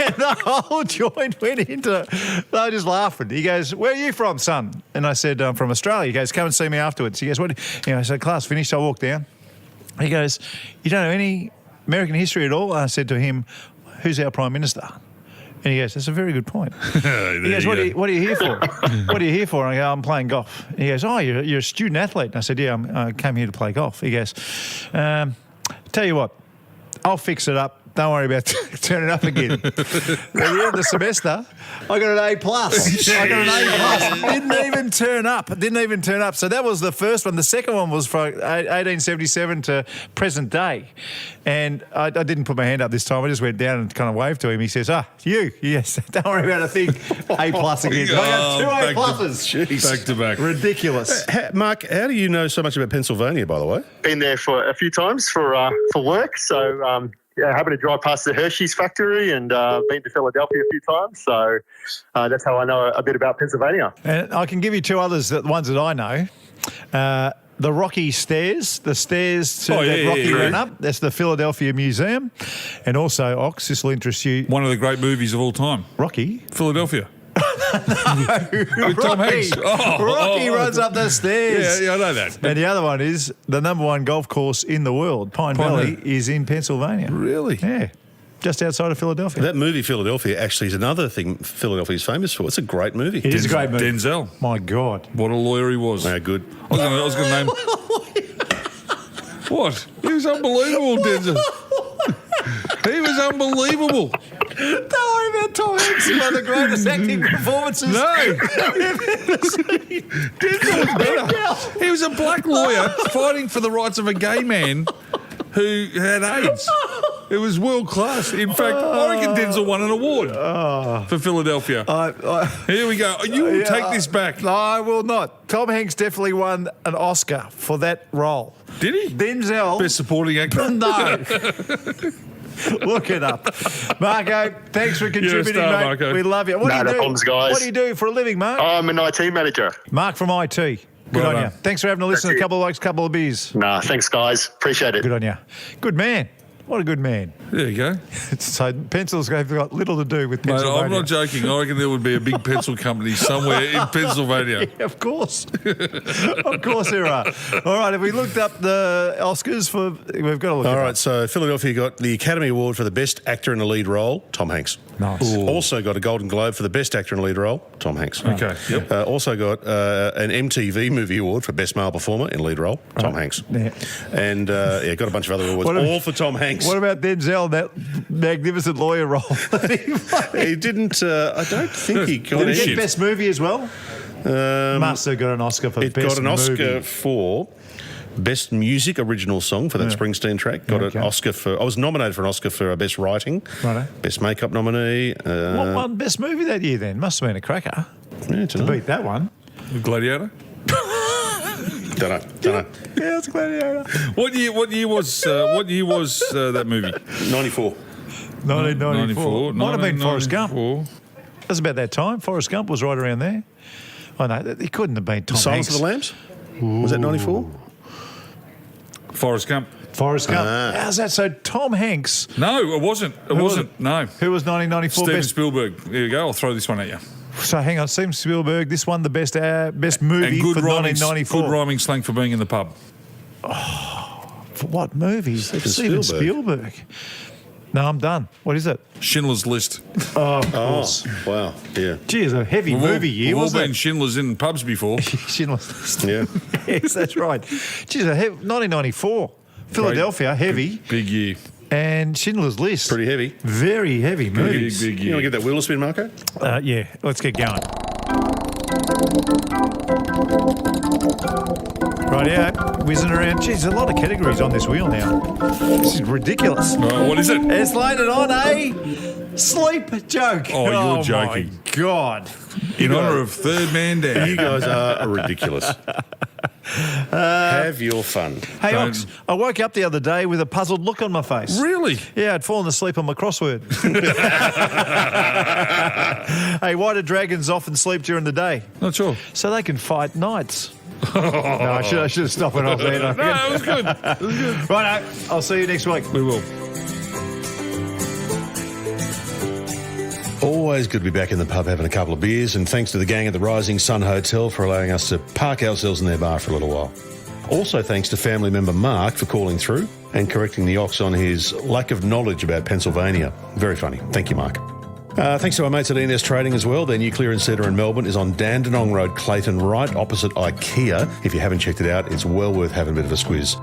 [SPEAKER 1] And the whole joint went into, they were just laughing. He goes, "Where are you from, son?" And I said, "I'm from Australia." He goes, "Come and see me afterwards." He goes, "What?" I said, "Class finished." I walked down. He goes, "You don't know any American history at all?" I said to him, "Who's our Prime Minister?" And he goes, "That's a very good point." He goes, what are you here for? What are you here for? And I go, "I'm playing golf." And he goes, "Oh, you're a student athlete." And I said, "Yeah, I came here to play golf." He goes, "Tell you what, I'll fix it up. don't worry about turning up again. At the end of the semester, I got an A+. I got an A+. Didn't even turn up. So that was the first one. The second one was from 1877 to present day. And I didn't put my hand up this time. I just went down and kind of waved to him. He says, you, yes, don't worry about a thing. A+ again. I got 2 A+.
[SPEAKER 2] Back to back.
[SPEAKER 1] Ridiculous.
[SPEAKER 3] Mark, how do you know so much about Pennsylvania, by the way?
[SPEAKER 4] Been there for a few times for work. So, happened to drive past the Hershey's factory and been to Philadelphia a few times. So that's how I know a bit about Pennsylvania.
[SPEAKER 1] And I can give you 2 others, the ones that I know. The Rocky Stairs, the stairs to that Rocky ran up. That's the Philadelphia Museum. And also, Ox, this will interest you.
[SPEAKER 2] One of the great movies of all time.
[SPEAKER 1] Rocky?
[SPEAKER 2] Philadelphia.
[SPEAKER 1] With
[SPEAKER 2] Tom Hanks.
[SPEAKER 1] Rocky runs up the stairs.
[SPEAKER 2] Yeah, I know that.
[SPEAKER 1] And the other one is the number 1 golf course in the world, Pine Valley, is in Pennsylvania.
[SPEAKER 2] Really?
[SPEAKER 1] Yeah. Just outside of Philadelphia.
[SPEAKER 3] That movie, Philadelphia, actually is another thing Philadelphia's famous for. It's a great movie.
[SPEAKER 1] It is a great movie.
[SPEAKER 2] Denzel.
[SPEAKER 1] My God.
[SPEAKER 2] What a lawyer he was.
[SPEAKER 3] Yeah, good.
[SPEAKER 2] I was going to name... What? He was unbelievable, Denzel. He was unbelievable.
[SPEAKER 1] Don't worry about Tom Hanks. He's one of the greatest acting performances.
[SPEAKER 2] No. Denzel was better. He was a black lawyer fighting for the rights of a gay man who had AIDS. It was world class. In fact, I reckon Denzel won an award for Philadelphia. Here we go. You will take this back.
[SPEAKER 1] No, I will not. Tom Hanks definitely won an Oscar for that role.
[SPEAKER 2] Did he?
[SPEAKER 1] Denzel.
[SPEAKER 2] Best supporting actor?
[SPEAKER 1] No. Look it up. Marko, thanks for contributing,
[SPEAKER 2] star,
[SPEAKER 1] mate.
[SPEAKER 2] Marko.
[SPEAKER 1] We love you. What do you do?
[SPEAKER 4] Problems, guys.
[SPEAKER 1] What do you do for a living, Mark?
[SPEAKER 4] I'm an IT manager.
[SPEAKER 1] Mark from IT. Good
[SPEAKER 2] Well
[SPEAKER 1] on
[SPEAKER 2] done.
[SPEAKER 1] you. Thanks for having a listen.
[SPEAKER 4] That's
[SPEAKER 1] A
[SPEAKER 4] it.
[SPEAKER 1] couple of likes, couple of beers.
[SPEAKER 4] Nah, thanks, guys. Appreciate it.
[SPEAKER 1] Good on you. Good man. What a good man.
[SPEAKER 2] There you go.
[SPEAKER 1] So pencils have got little to do with
[SPEAKER 2] Mate,
[SPEAKER 1] Pennsylvania.
[SPEAKER 2] I'm not joking. I reckon there would be a big pencil company somewhere in Pennsylvania.
[SPEAKER 1] Yeah, of course. Of course there are. All right, have we looked up the Oscars for... We've got to look
[SPEAKER 3] All
[SPEAKER 1] it
[SPEAKER 3] right,
[SPEAKER 1] up.
[SPEAKER 3] so Philadelphia got the Academy Award for the Best Actor in a Lead Role, Tom Hanks.
[SPEAKER 1] Nice.
[SPEAKER 3] Also got a Golden Globe for the Best Actor in a Lead Role, Tom Hanks.
[SPEAKER 2] Okay, yep.
[SPEAKER 3] Also got an MTV Movie Award for Best Male Performer in Lead Role, Tom Hanks.
[SPEAKER 1] Yeah.
[SPEAKER 3] And got a bunch of other awards,
[SPEAKER 1] What about-
[SPEAKER 3] all for Tom Hanks.
[SPEAKER 1] What about Denzel, that magnificent lawyer role?
[SPEAKER 3] He didn't, I don't think he got
[SPEAKER 1] Did he
[SPEAKER 3] any.
[SPEAKER 1] get Best Movie as well? Must have got an Oscar for
[SPEAKER 3] It
[SPEAKER 1] Best
[SPEAKER 3] got an Oscar
[SPEAKER 1] Movie.
[SPEAKER 3] for Best Music Original Song for that Springsteen track. Got
[SPEAKER 1] Okay.
[SPEAKER 3] an Oscar for... I was nominated for an Oscar for Best Writing.
[SPEAKER 1] Righto.
[SPEAKER 3] Best Makeup nominee.
[SPEAKER 1] What won Best Movie that year then? Must have been a cracker
[SPEAKER 3] Yeah,
[SPEAKER 1] to beat that one.
[SPEAKER 2] Gladiator?
[SPEAKER 3] Don't know.
[SPEAKER 1] Yeah, it's Gladiator.
[SPEAKER 2] What year was that movie?
[SPEAKER 3] 94.
[SPEAKER 1] 1994. Might have been Forrest Gump.
[SPEAKER 2] 1994.
[SPEAKER 1] That's about that time. Forrest Gump was right around there. Oh, no, it couldn't have been Tom
[SPEAKER 3] Silence
[SPEAKER 1] Hanks.
[SPEAKER 3] of the Lambs? Was that 94?
[SPEAKER 2] Forrest Gump.
[SPEAKER 1] Forrest Gump. How's that? So Tom Hanks,
[SPEAKER 2] No, it wasn't. It wasn't. No.
[SPEAKER 1] who was 1994
[SPEAKER 2] Steven
[SPEAKER 1] best...
[SPEAKER 2] Spielberg. There you go. I'll throw this one at you.
[SPEAKER 1] So hang on, Steven Spielberg, this won the best movie
[SPEAKER 2] And good
[SPEAKER 1] for
[SPEAKER 2] rhyming,
[SPEAKER 1] 1994.
[SPEAKER 2] good rhyming slang for being in the pub.
[SPEAKER 1] For what movie? Steven Spielberg. No, I'm done. What is it?
[SPEAKER 2] Schindler's List.
[SPEAKER 1] Oh, of course.
[SPEAKER 3] Wow. Yeah.
[SPEAKER 1] Gee, it's a heavy movie year,
[SPEAKER 2] We've all
[SPEAKER 1] wasn't
[SPEAKER 2] been
[SPEAKER 1] it?
[SPEAKER 2] Schindler's in pubs before.
[SPEAKER 1] Schindler's List.
[SPEAKER 3] Yeah.
[SPEAKER 1] Yes, that's right. Geez, 1994. Philadelphia, heavy.
[SPEAKER 2] Big year.
[SPEAKER 1] And Schindler's List.
[SPEAKER 3] Pretty heavy.
[SPEAKER 1] Very heavy movies.
[SPEAKER 2] Big
[SPEAKER 3] You want to
[SPEAKER 2] year.
[SPEAKER 3] give that wheel a spin, Marko?
[SPEAKER 1] Yeah, let's get going. Right, yeah, whizzing around. Geez, a lot of categories on this wheel now. This is ridiculous.
[SPEAKER 2] What is it?
[SPEAKER 1] It's laid it on a sleep joke.
[SPEAKER 2] Oh, you're joking.
[SPEAKER 1] My God.
[SPEAKER 2] In honour of Third Man
[SPEAKER 3] You
[SPEAKER 2] Down.
[SPEAKER 3] guys are ridiculous. Have your fun.
[SPEAKER 1] Hey,
[SPEAKER 2] Don't-
[SPEAKER 1] Ox, I woke up the other day with a puzzled look on my face.
[SPEAKER 2] Really?
[SPEAKER 1] Yeah, I'd fallen asleep on my crossword. Hey, why do dragons often sleep during the day?
[SPEAKER 2] Not sure.
[SPEAKER 1] So they can fight knights. No, I should have stopped it off there.
[SPEAKER 2] No, it was good. It was good.
[SPEAKER 1] Righto, I'll see you next week.
[SPEAKER 2] We will.
[SPEAKER 3] Always good to be back in the pub having a couple of beers, and thanks to the gang at the Rising Sun Hotel for allowing us to park ourselves in their bar for a little while. Also thanks to family member Mark for calling through and correcting the Ox on his lack of knowledge about Pennsylvania. Very funny. Thank you, Mark. Thanks to our mates at ENS Trading as well. Their new clearance centre in Melbourne is on Dandenong Road, Clayton, right opposite IKEA. If you haven't checked it out, it's well worth having a bit of a squiz.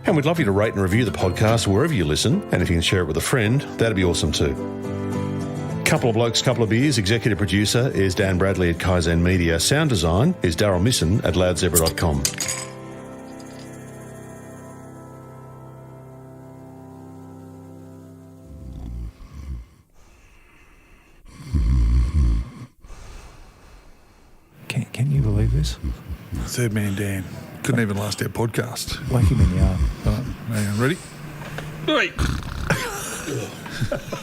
[SPEAKER 3] And we'd love you to rate and review the podcast wherever you listen. And if you can share it with a friend, that'd be awesome too. Couple of Blokes, Couple of Beers. Executive producer is Dan Bradley at Kaizen Media. Sound design is Daryl Misson at loudzebra.com.
[SPEAKER 1] Can you believe this?
[SPEAKER 2] Third man Dan. Couldn't even last our podcast.
[SPEAKER 1] Whack him in the arm.
[SPEAKER 2] All right, hang on, ready? Wait.